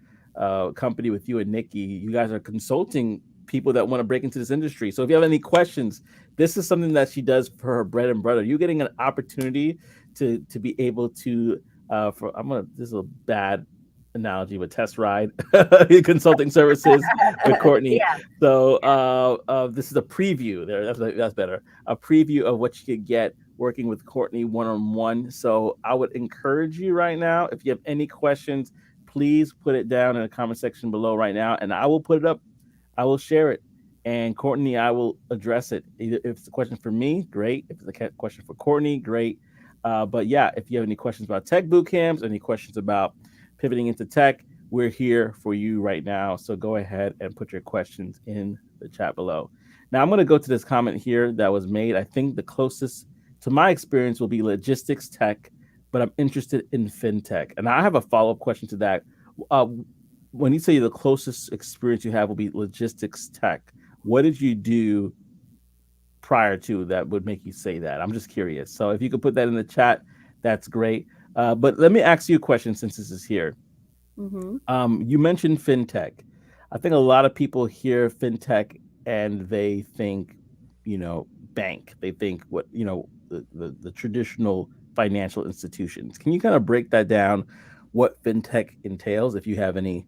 company with you and Nikki. You guys are consulting people that want to break into this industry. So if you have any questions, this is something that she does for her bread and butter. You're getting an opportunity to be able to for I'm gonna this is a bad analogy but test ride consulting services with Kourtney. Yeah. So this is a preview there. That's better. A preview of what you could get working with Kourtney one on one. So I would encourage you right now, if you have any questions, please put it down in the comment section below right now, and I will put it up. I will share it. And Kourtney, I will address it. Either if it's a question for me, great. If it's a question for Kourtney, great. But yeah, if you have any questions about tech boot camps, any questions about pivoting into tech, we're here for you right now. So go ahead and put your questions in the chat below. Now I'm going to go to this comment here that was made. I think the closest to my experience will be logistics tech, but I'm interested in fintech. And I have a follow up question to that. Uh, when you say the closest experience you have will be logistics tech, what did you do prior to that would make you say that? I'm just curious. So if you could put that in the chat, that's great. But let me ask you a question since this is here. Hmm. You mentioned fintech. I think a lot of people hear fintech and they think, bank. They think the traditional financial institutions. Can you kind of break that down? What fintech entails, if you have any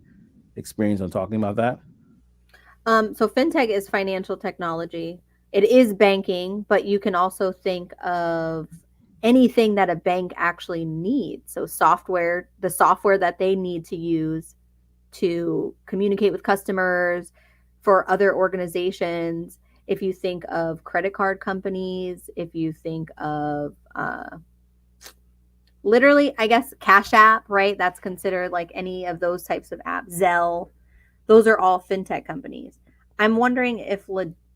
experience on talking about that? So fintech is financial technology. It is banking, but you can also think of anything that a bank actually needs. So software, the software that they need to use to communicate with customers for other organizations. If you think of credit card companies, if you think of literally, I guess, Cash App, right? That's considered like any of those types of apps. Zelle, those are all fintech companies. I'm wondering if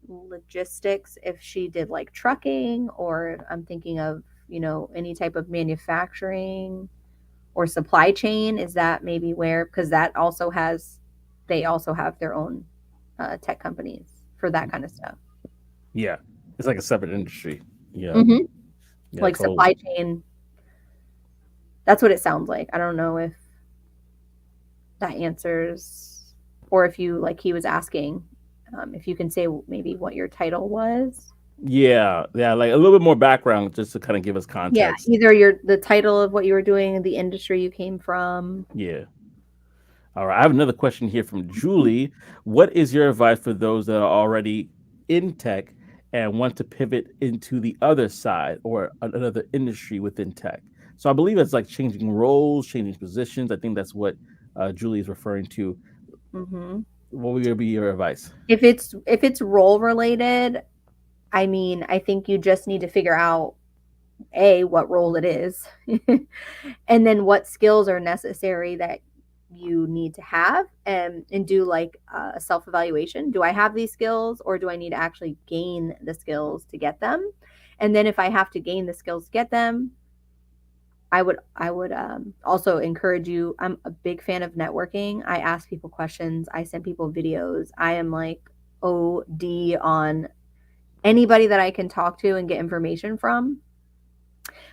logistics, if she did like trucking, or I'm thinking of, any type of manufacturing or supply chain? Is that maybe where, because they also have their own tech companies for that kind of stuff. Yeah, it's like a separate industry. Yeah, Hmm. yeah, Like totally. supply chain. That's what it sounds like. I don't know if that answers, or if you, like he was asking, if you can say maybe what your title was. Yeah, yeah, like a little bit more background just to kind of give us Yeah, context. either the title of what you were doing, the industry you came from. Yeah. All right. I have another question here from Julie. What is your advice for those that are already in tech and want to pivot into the other side or another industry within tech? So I believe it's like changing roles, changing positions. I think that's what Julie is referring to. Hmm. What would be your advice? If it's role related, I mean, I think you just need to figure out a what role it is, and then what skills are necessary that you need to have, and do like a self evaluation. Do I have these skills, or do I need to actually gain the skills to get them? And then if I have to gain the skills to get them, I would also encourage you. I'm a big fan of networking. I ask people questions. I send people videos. I am like OD on anybody that I can talk to and get information from.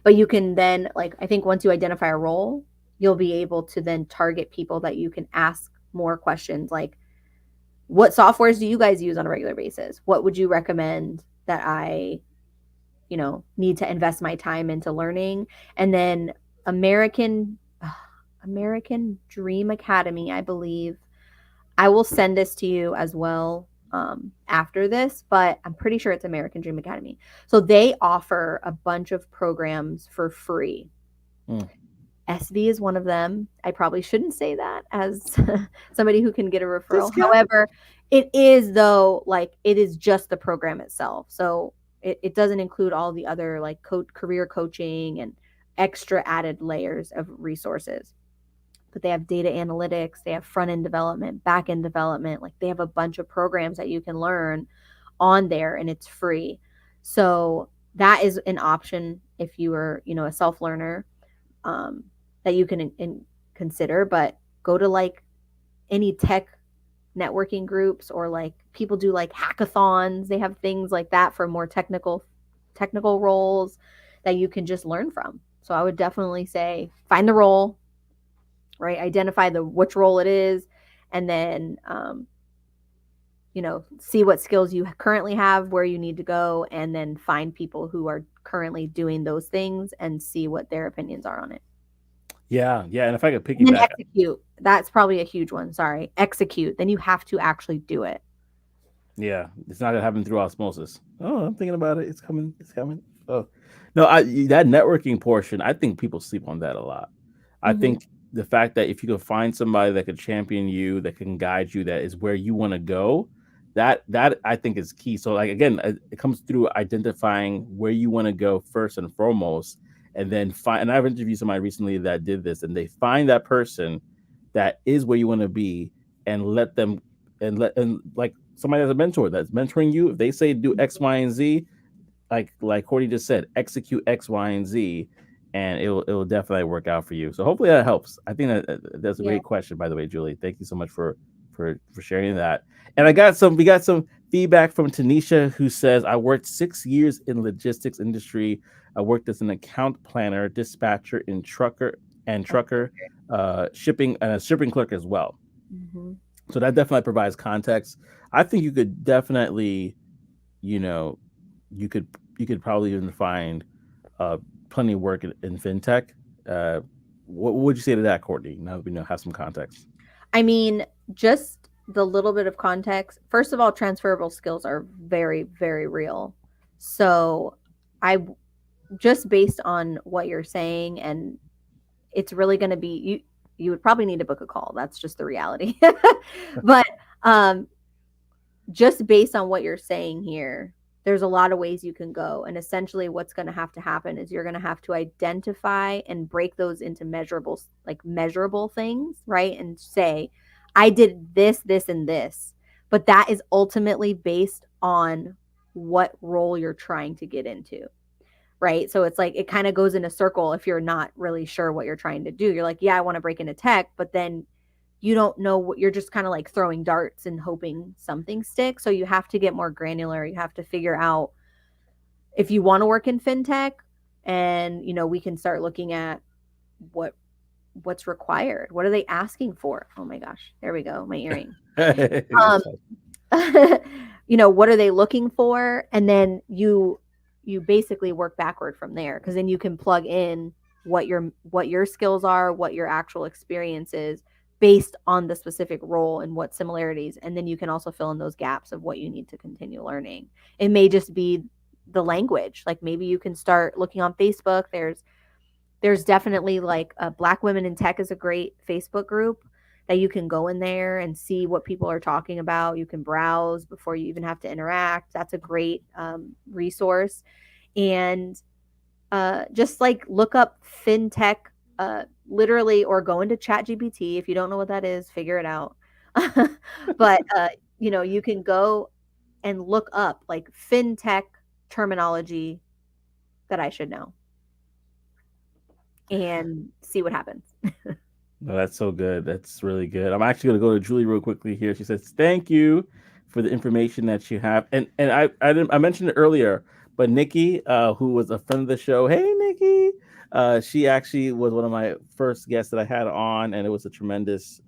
But you can then, like, I think once you identify a role, you'll be able to then target people that you can ask more questions, like, what softwares do you guys use on a regular basis? What would you recommend that I, need to invest my time into learning? And then American Dream Academy, I believe. I will send this to you as well after this, but I'm pretty sure it's American Dream Academy. So they offer a bunch of programs for free. Mm. SV is one of them. I probably shouldn't say that as somebody who can get a referral. Discount? However, it is, though, like, it is just the program itself. So it doesn't include all the other, like, career coaching and extra added layers of resources. But they have data analytics, they have front end development, back end development. Like, they have a bunch of programs that you can learn on there, and it's free. So that is an option if you are, a self learner, um, that you can consider. But go to like any tech networking groups, or like people do like hackathons. They have things like that for more technical roles that you can just learn from. So I would definitely say find the role, right? Identify which role it is, and then see what skills you currently have, where you need to go, and then find people who are currently doing those things and see what their opinions are on it. Yeah, yeah. And if I could And then piggyback, execute. That's probably a huge one. Sorry. Execute. Then you have to actually do it. yeah, it's not gonna happen through osmosis. Oh, I'm thinking about it. It's coming. It's coming. Oh, no, that networking portion, I think people sleep on that a lot. I Hmm. think the fact that if you can find somebody that could champion you, that can guide you, that is where you want to go, that I think is key. So like again, it comes through identifying where you want to go first and foremost, and then find. And I've interviewed somebody recently that did this, and they find that person that is where you want to be, and let them and like somebody that's a mentor that's mentoring you. If they say do X, Y, and Z, like Courtney just said, execute X, Y, and Z, and it will definitely work out for you. So hopefully that helps. I think that's a Yeah. great question, by the way, Julie. Thank you so much for sharing that. And we got some feedback from Tanisha, who says, I worked 6 years in logistics industry. I worked as an account planner, dispatcher, in trucker, shipping, and a shipping clerk as well. Hmm. So that definitely provides context. I think you could definitely, you know, you could you could probably even find uh, plenty of work in fintech. Uh, what would you say to that, Courtney? Now that we know have some context. I mean, just the little bit of context. First of all, transferable skills are very, very real. So I just based on what you're saying, and it's really going to be you would probably need to book a call. That's just the reality. But um just based on what you're saying here, there's a lot of ways you can go. And essentially, what's going to have to happen is you're going to have to identify and break those into measurable things, right? And say, I did this, this, and this. But that is ultimately based on what role you're trying to get into. right? So it's like it kind of goes in a circle if you're not really sure what you're trying to do. You're like, yeah, I want to break into tech, but then you don't know what you're just kind of like throwing darts and hoping something sticks. So you have to get more granular. You have to figure out if you want to work in fintech, and we can start looking at what what's required. What are they asking for? Oh my gosh, there we go, my earring. Um, what are they looking for? And then you basically work backward from there, because then you can plug in what your skills are, what your actual experience is based on the specific role and what similarities, and then you can also fill in those gaps of what you need to continue learning. It may just be the language. Like maybe you can start looking on Facebook. There's definitely like Black Women in Tech is a great Facebook group that you can go in there and see what people are talking about. You can browse before you even have to interact. That's a great resource. And just like look up fintech, literally, or go into ChatGPT. If you don't know what that is, figure it out. But you can go and look up like fintech terminology that I should know and see what happens. No, that's so good. That's really good. I'm actually going to go to Julie real quickly here. She says, "Thank you for the information that you have." And I mentioned it earlier, but Nikki, who was a friend of the show, hey Nikki, she actually was one of my first guests that I had on, and it was a tremendous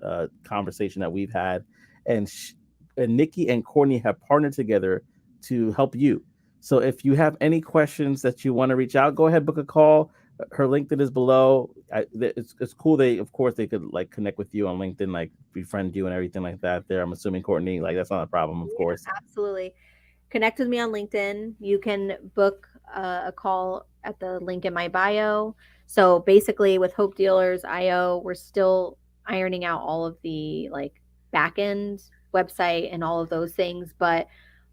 conversation that we've had. And and Nikki and Kourtney have partnered together to help you. So if you have any questions that you want to reach out, go ahead, book a call. Her LinkedIn is below. It's cool. They, of course, they could like connect with you on LinkedIn, like befriend you and everything like that. There, I'm assuming Kourtney, like that's not a problem, of Yeah, course. absolutely. Connect with me on LinkedIn. You can book a call at the link in my bio. So basically, with Hope Dealers IO, we're still ironing out all of the like back end website and all of those things. But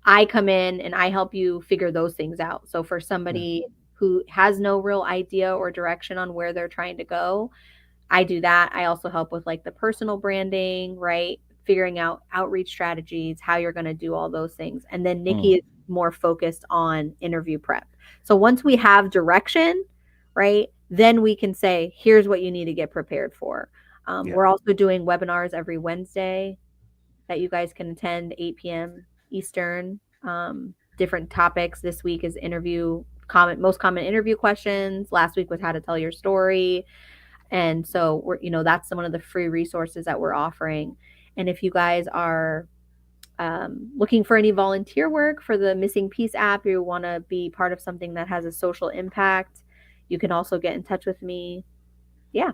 I come in and I help you figure those things out. So for Yeah. somebody who has no real idea or direction on where they're trying to go, I do that. I also help with like the personal branding, right? Figuring out outreach strategies, how you're going to do all those things. And then Nikki Mm, is more focused on interview prep. So once we have direction, right, then we can say, here's what you need to get prepared for. yeah. We're also doing webinars every Wednesday that you guys can attend, 8 p.m. Eastern. Different topics. This week is most common interview questions. Last week was how to tell your story. And so that's one of the free resources that we're offering. And if you guys are looking for any volunteer work for the Missing Piece app, you want to be part of something that has a social impact, you can also get in touch with me. Yeah.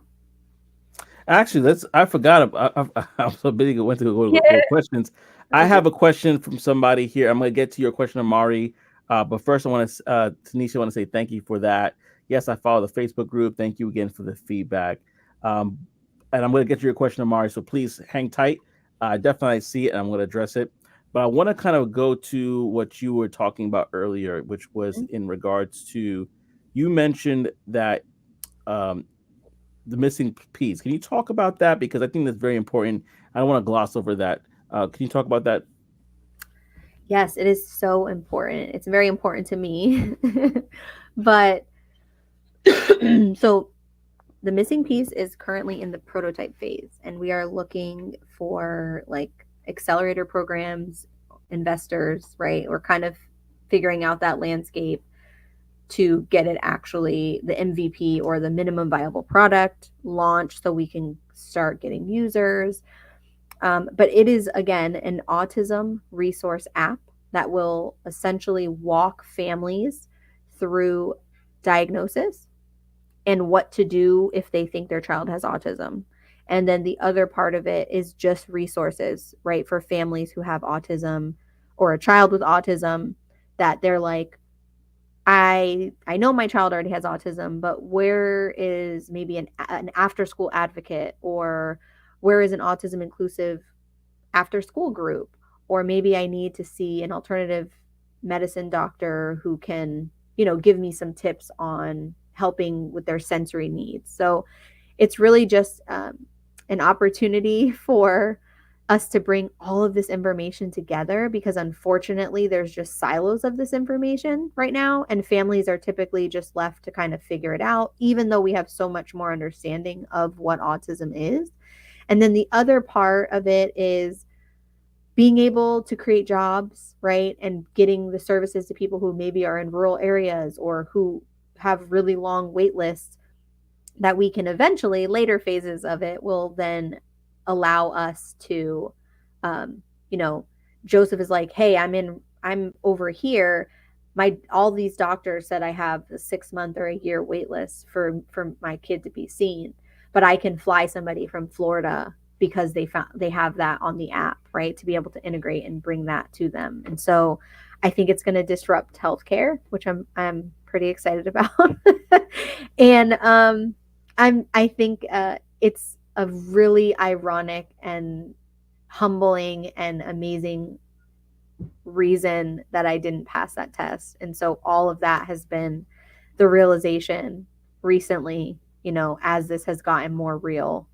Actually, I forgot. I'm so busy. Went to Yeah. go to questions. I Oh, good. have a question from somebody here. I'm going to get to your question, Amari. But first, I want to, Tanisha, I want to say thank you for that. Yes, I follow the Facebook group. Thank you again for the feedback. Um, and I'm going to get to your question, Amari. So please hang tight. I definitely see it, and I'm going to address it. But I want to kind of go to what you were talking about earlier, which was in regards to you mentioned that um, the missing piece. Can you talk about that? Because I think that's very important. I don't want to gloss over that. Can you talk about that? Yes, it is so important. It's very important to me. But so the missing piece is currently in the prototype phase, and we are looking for like accelerator programs, investors, right? We're kind of figuring out that landscape to get it actually the MVP or the minimum viable product launched so we can start getting users. But it is, again, an autism resource app that will essentially walk families through diagnosis and what to do if they think their child has autism. And then the other part of it is just resources, right, for families who have autism or a child with autism, that they're like, I know my child already has autism, but where is maybe an after school advocate, or where is an autism inclusive after school group, or maybe I need to see an alternative medicine doctor who can, give me some tips on helping with their sensory needs. So it's really just an opportunity for us to bring all of this information together, because unfortunately there's just silos of this information right now, and families are typically just left to kind of figure it out, even though we have so much more understanding of what autism is. And then the other part of it is being able to create jobs, right? And getting the services to people who maybe are in rural areas or who have really long wait lists, that we can eventually, later phases of it, will then allow us to, um, you know, Joseph is like, hey, I'm over here. All these doctors said I have a 6 month or a year wait list for my kid to be seen, but I can fly somebody from Florida because they have that on the app, right? To be able to integrate and bring that to them. And so I think it's going to disrupt healthcare, which I'm pretty excited about. And I think it's a really ironic and humbling and amazing reason that I didn't pass that test. And so all of that has been the realization recently, as this has gotten more real.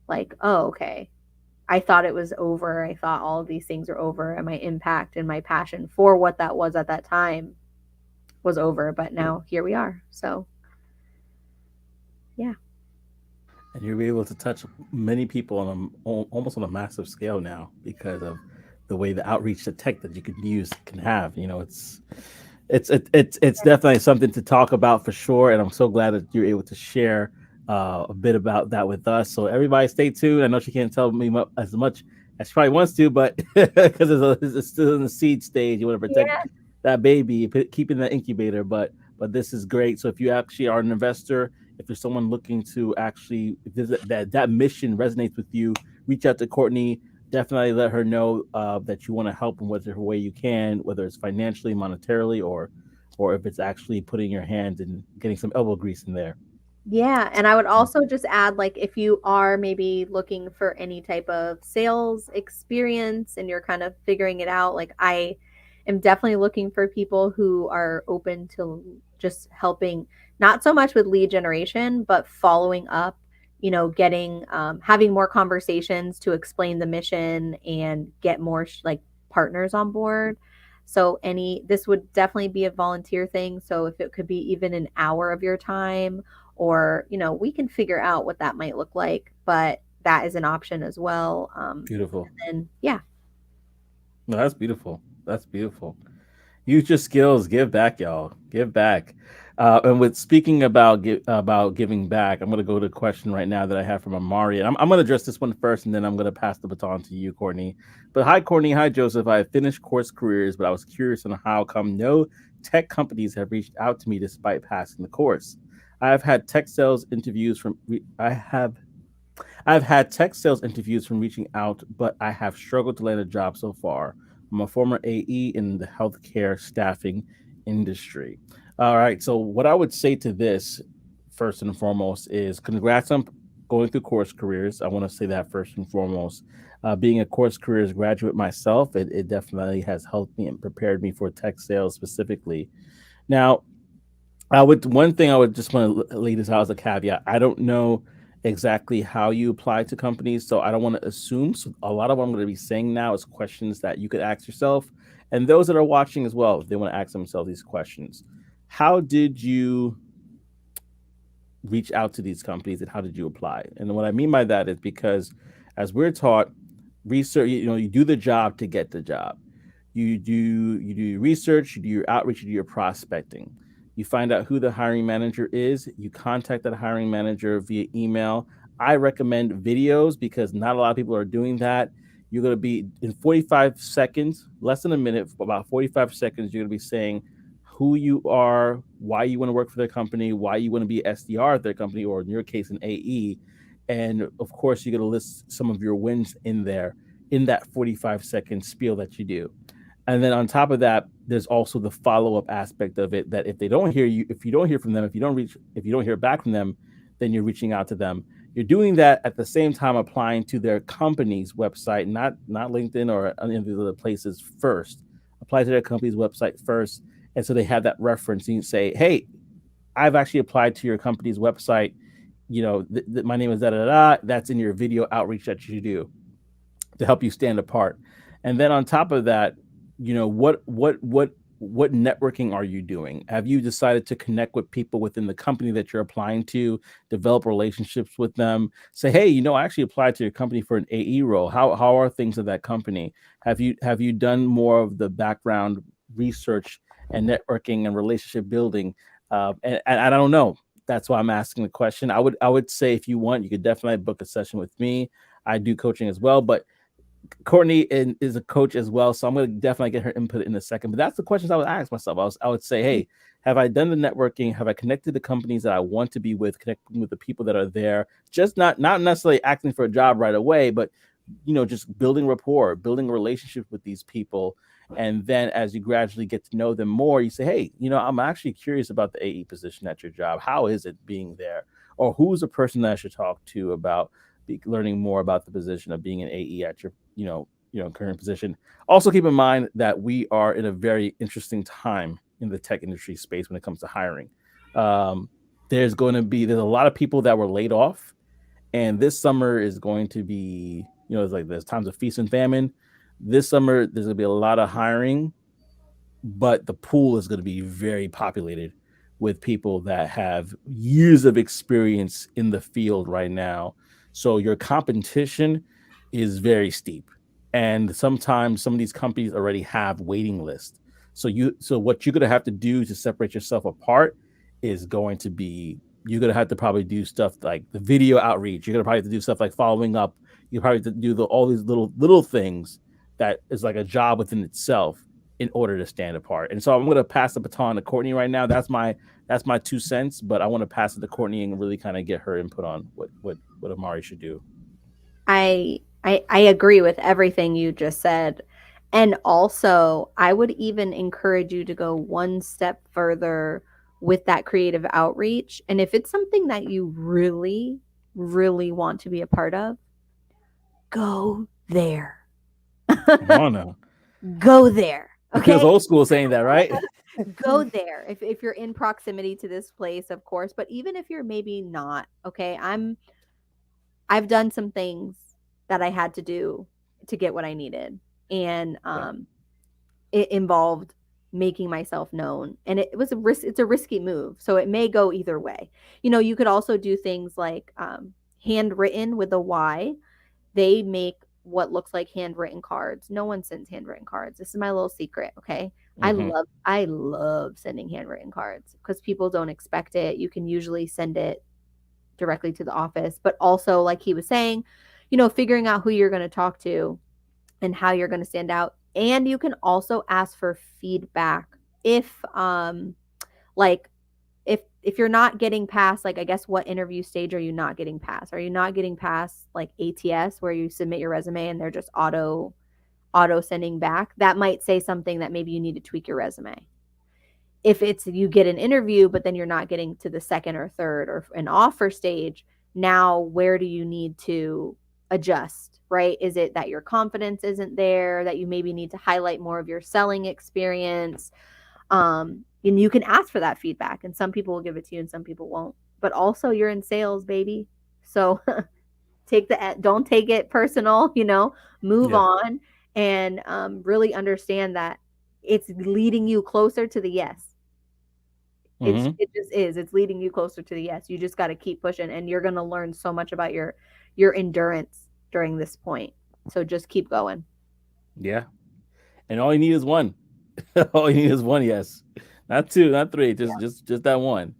Like, oh, okay. I thought it was over. I thought all of these things are over, and my impact and my passion for what that was at that time was over. But now here we are. So, yeah. And you'll be able to touch many people almost on a massive scale now because of the way the outreach, the tech that you can use can have. It's definitely something to talk about for sure, and I'm so glad that you're able to share a bit about that with us. So everybody, stay tuned. I know she can't tell me as much as she probably wants to, but because it's still in the seed stage, you want to protect Yeah. that baby, keeping that incubator. But this is great. So if you actually are an investor, if there's someone looking to actually, if that mission resonates with you, reach out to Kourtney. Definitely let her know that you want to help in whatever way you can, whether it's financially, monetarily, or if it's actually putting your hand and getting some elbow grease in there. Yeah, and I would also just add, like, if you are maybe looking for any type of sales experience and you're kind of figuring it out, like, I am definitely looking for people who are open to just helping, not so much with lead generation, but following up, getting, having more conversations to explain the mission and get more like partners on board. So this would definitely be a volunteer thing. So if it could be even an hour of your time, or we can figure out what that might look like, but that is an option as well. Beautiful. And yeah. No, that's beautiful. That's beautiful. Use your skills. Give back, y'all. Give back. And with speaking about giving back, I'm going to go to a question right now that I have from Amari. I'm going to address this one first, and then I'm going to pass the baton to you, Kourtney. But hi, Kourtney. Hi, Joseph. I finished course careers, but I was curious on how come no tech companies have reached out to me despite passing the course. I have had tech sales interviews from. I've had tech sales interviews from reaching out, but I have struggled to land a job so far. I'm a former AE in the healthcare staffing industry. All right. So, what I would say to this, first and foremost, is congrats on going through course careers. I want to say that first and foremost. Being a course careers graduate myself, it definitely has helped me and prepared me for tech sales specifically. Now, one thing I would just want to lead this out as a caveat. I don't know exactly how you apply to companies, so I don't want to assume. So a lot of what I'm going to be saying now is questions that you could ask yourself, and those that are watching as well, if they want to ask themselves these questions. How did you reach out to these companies, and how did you apply? And what I mean by that is because, as we're taught, research. You do the job to get the job. You do your research, you do your outreach, you do your prospecting. You find out who the hiring manager is. You contact that hiring manager via email. I recommend videos because not a lot of people are doing that. You're going to be in 45 seconds, less than a minute, about 45 seconds. You're going to be saying who you are, why you want to work for their company, why you want to be SDR at their company, or in your case, an AE. And of course, you're going to list some of your wins in there in that 45-second spiel that you do. And then on top of that, there's also the follow-up aspect of it, that if they don't hear you, if you don't hear from them, if you don't hear back from them, then you're reaching out to them. You're doing that at the same time applying to their company's website, not LinkedIn or any of the other places first. Apply to their company's website first. And so they have that reference. And you say, hey, I've actually applied to your company's website. My name is da da da. That's in your video outreach that you do. to help you stand apart. And then on top of that, what networking are you doing? Have you decided to connect with people within the company that you're applying to, develop relationships with them? Say, hey, I actually applied to your company for an AE role. How are things at that company? Have you done more of the background research and networking and relationship building? And I don't know. That's why I'm asking the question. I would say if you want, you could definitely book a session with me. I do coaching as well, but is a coach as well, so I'm going to definitely get her input in a second. But that's the questions I would ask myself. I would say, hey, have I done the networking? Have I connected the companies that I want to be with, connecting with the people that are there? Just not necessarily acting for a job right away, but just building rapport, building a relationship with these people. And then as you gradually get to know them more, you say, hey, I'm actually curious about the AE position at your job. How is it being there? Or who's the person that I should talk to about learning more about the position of being an AE at your current position. Also, keep in mind that we are in a very interesting time in the tech industry space when it comes to hiring. Um, there's a lot of people that were laid off, and this summer is going to be, it's like there's times of feast and famine. This summer there's going to be a lot of hiring, but the pool is going to be very populated with people that have years of experience in the field right now. So your competition is very steep. And sometimes some of these companies already have waiting lists. So what you're going to have to do to separate yourself apart is going to be, you're going to have to probably do stuff like the video outreach. You're going to probably have to do stuff like following up. You probably have to do all these little things that is like a job within itself in order to stand apart. And so I'm going to pass the baton to Kourtney right now. That's my 2 cents, but I want to pass it to Kourtney and really kind of get her input on what Amari should do. I agree with everything you just said. And also, I would even encourage you to go one step further with that creative outreach. And if it's something that you really, really want to be a part of, go there. Come on now. Go there. It feels Okay. old school saying that, right? Go there. If you're in proximity to this place, of course, but even if you're maybe not, okay, I've done some things that I had to do to get what I needed. And Yeah. it involved making myself known. And it was it's a risky move. So it may go either way. You could also do things like handwritten with a Y. They make what looks like handwritten cards. No one sends handwritten cards. This is my little secret, okay? Mm-hmm. I love sending handwritten cards because people don't expect it. You can usually send it directly to the office, but also like he was saying, figuring out who you're going to talk to and how you're going to stand out. And you can also ask for feedback if like if you're not getting past, like, I guess, what interview stage are you not getting past? Are you not getting past like ATS where you submit your resume and they're just auto sending back? That might say something that maybe you need to tweak your resume. If it's you get an interview, but then you're not getting to the second or third or an offer stage, now where do you need to adjust, right? Is it that your confidence isn't there, that you maybe need to highlight more of your selling experience? And you can ask for that feedback, and some people will give it to you and some people won't. But also, you're in sales, baby. So don't take it personal, move Yeah. on and really understand that it's leading you closer to the yes. Mm-hmm. It just is. It's leading you closer to the yes. You just got to keep pushing, and you're going to learn so much about your endurance during this point. So just keep going. Yeah. And all you need is one. All you need is one yes, not two, not three, just that one.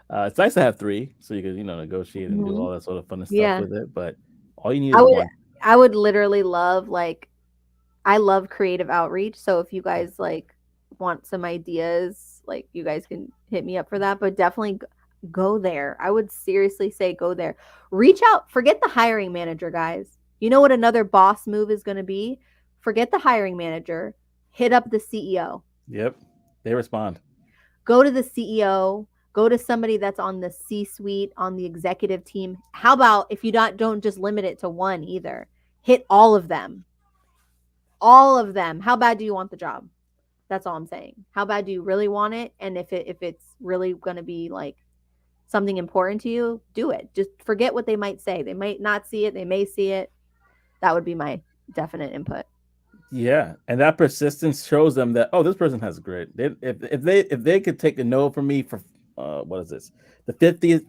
It's nice to have three, so you can negotiate and do Mhm. all that sort of fun stuff Yeah. with it. But all you need I is would one. I would literally love, like, I love creative outreach. So if you guys like want some ideas, like, you guys can hit me up for that, but definitely go there. I would seriously say go there. Reach out, forget the hiring manager, guys. You know what another boss move is going to be? Forget the hiring manager. Hit up the CEO. Yep, they respond. Go to the CEO, go to somebody that's on the C-suite, on the executive team. How about if you don't just limit it to one either? Hit all of them. All of them. How bad do you want the job? That's all I'm saying. How bad do you really want it? And if it's really going to be like something important to you, do it. Just forget what they might say. They might not see it. They may see it. That would be definite input. Yeah, and that persistence shows them that, oh, this person has grit. If they could take a no from me for what is this, the 55th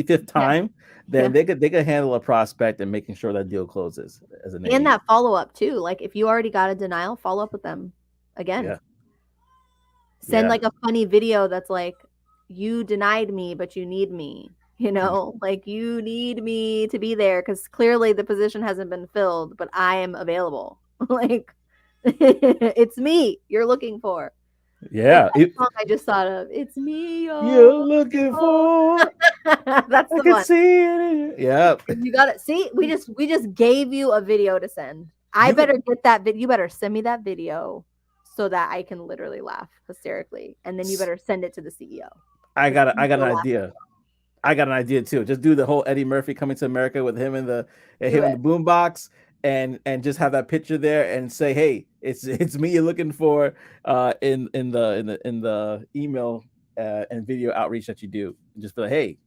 Yeah. time, then Yeah. they could handle a prospect and making sure that deal closes as an And AE. that follow-up too. Like if you already got a denial, follow up with them again. Yeah, Send yeah, like a funny video that's like, you denied me, but you need me. Like you need me to be there because clearly the position hasn't been filled, but I am available. Like it's me you're looking for. What's yeah. that song I just thought of? It's me You're you're looking looking for. for. That's I the can one. see it. Yeah, You got it. See, we just gave you a video to send. I you could. better get that video. You better send me that video so that I can literally laugh hysterically, and then you better send it to the CEO because I he's got an gonna laugh. idea. I got an idea too. Just do the whole Eddie Murphy coming to America with him in the Do him in it. the boombox, and just have that picture there and say, hey, it's me you're looking for in the email and video outreach that you do. Just be like, hey,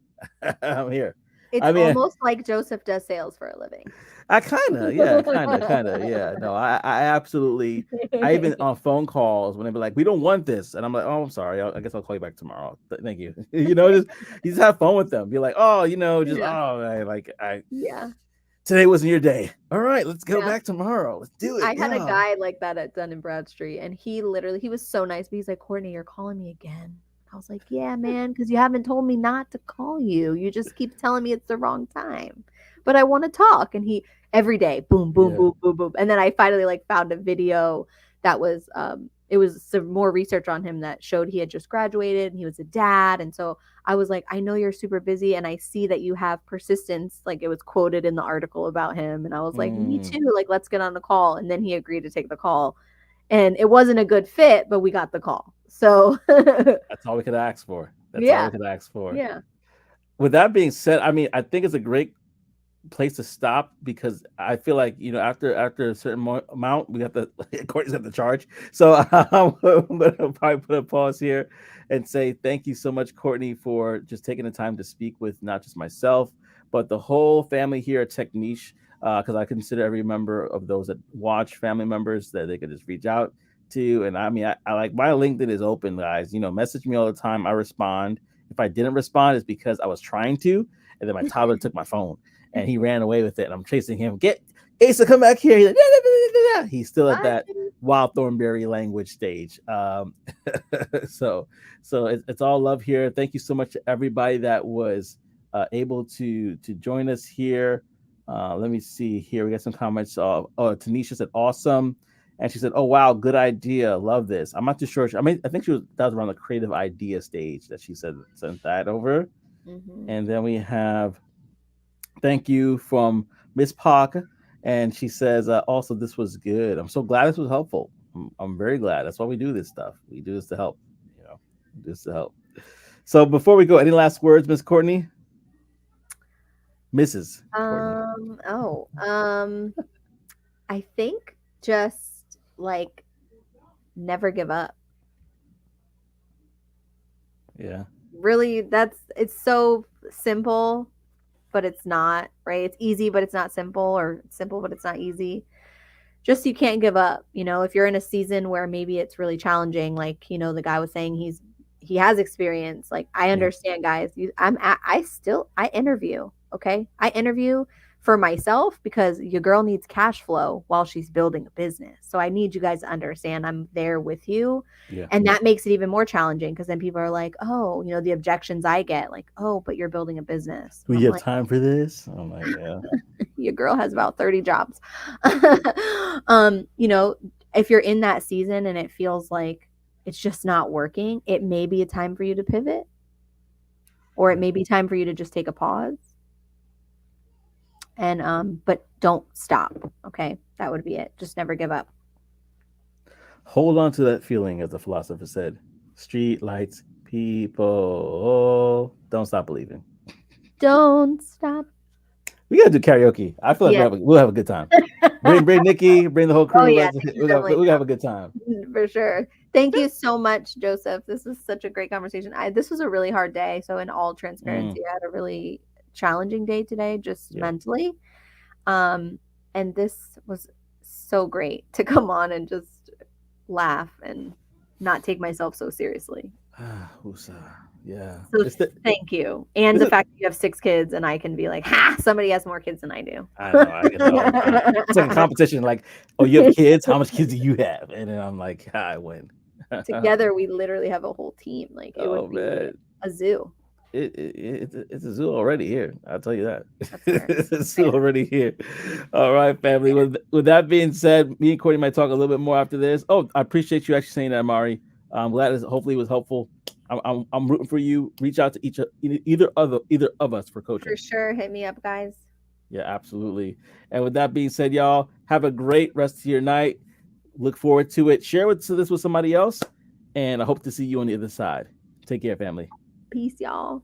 I'm here. It's I mean, almost like Joseph does sales for a living. I kind of, yeah. No, I absolutely. I even on phone calls when they be like, "We don't want this," and I'm like, "Oh, I'm sorry. I guess I'll call you back tomorrow. Thank you." Just you just have fun with them. Be like, "Oh, just Yeah. I Yeah. today wasn't your day. All right, let's go Yeah. back tomorrow. Let's do it. I had a Yeah." guy like that at Dun& and Bradstreet, and he was so nice, but he's like, "Kourtney, you're calling me again." I was like, "Yeah, man, because you haven't told me not to call you. You just keep telling me it's the wrong time, but I want to talk." And he every day, boom, boom, Yeah. boom, boom, boom. And then I finally like found a video that was it was some more research on him that showed he had just graduated and he was a dad. And so I was like, I know you're super busy and I see that you have persistence. Like it was quoted in the article about him. And I was like, me Mm, too. Like, let's get on the call. And then he agreed to take the call. And it wasn't a good fit, but we got the call. So that's all we could ask for. That's all yeah, we could ask for. yeah. With that being said, I mean, I think it's a great place to stop because I feel like after a certain amount we have to Courtney's have to charge. So I'm gonna probably put a pause here and say thank you so much, Courtney, for just taking the time to speak with not just myself but the whole family here at Techniche. Because I consider every member of those that watch family members that they could just reach out to. And I mean, I like my LinkedIn is open, guys. Message me all the time. I respond. If I didn't respond, it's because I was trying to, and then my toddler took my phone and he ran away with it. And I'm chasing him. Get Asa, come back here. He's like, "Da, da, da, da, da." He's still at Bye. that wild thornberry language stage. So it's all love here. Thank you so much to everybody that was able to join us here. Let me see here. We got some comments. Tanisha said awesome. And she said, "Oh wow, good idea. Love this." I'm not too sure. I mean, I think that was around the creative idea stage that she sent that over. Mm-hmm. And then we have thank you from Miss Parker, and she says also this was good. I'm so glad this was helpful. I'm very glad. That's why we do this stuff. We do this to help. We do this to help. So before we go, any last words, Miss Courtney? Mrs. Courtney. Oh, I think just like never give up. Yeah. Really, it's so simple, but it's not, right? It's easy, but it's not simple, or simple, but it's not easy. Just you can't give up. If you're in a season where maybe it's really challenging, like, the guy was saying he has experience. Like, I Yeah. understand, guys. I interview, okay? I interview for myself because your girl needs cash flow while she's building a business. So I need you guys to understand I'm there with you. Yeah. And that makes it even more challenging because then people are like, oh, the objections I get, like, oh, but you're building a business. Do And we I'm have like, time for this? I'm like, yeah. your girl has about 30 jobs. If you're in that season and it feels like it's just not working, it may be a time for you to pivot, or it may be time for you to just take a pause. And but don't stop. Okay. That would be it. Just never give up. Hold on to that feeling, as the philosopher said. Street lights, people. Don't stop believing. Don't stop. We gotta do karaoke. I feel like Yeah. we'll have a good time. Bring Nikki, bring the whole Oh crew. yeah. We got we have a good time. For sure. Thank you so much, Joseph. This was such a great conversation. This was a really hard day. So in all transparency, I had a really challenging day today, just Yeah. mentally. And this was so great to come on and just laugh and not take myself so seriously. Yeah. So It's the thank you. And is the it fact that you have 6 kids and I can be like, "Ha, somebody has more kids than I do." I know, I get that all the time. It's like a competition, like, oh, you have kids? How much kids do you have? And then I'm like, I win. Together, we literally have a whole team. Like, it Oh would be man. a zoo. It's a zoo already here. I'll tell you that. That's fair. It's a zoo already here. All right, family. With that being said, me and Kourtney might talk a little bit more after this. Oh, I appreciate you actually saying that, Mari. I'm glad hopefully it was helpful. I'm rooting for you. Reach out to either of us for coaching. For sure. Hit me up, guys. Yeah, absolutely. And with that being said, y'all have a great rest of your night. Look forward to it. Share this with somebody else, and I hope to see you on the other side. Take care, family. Peace, y'all.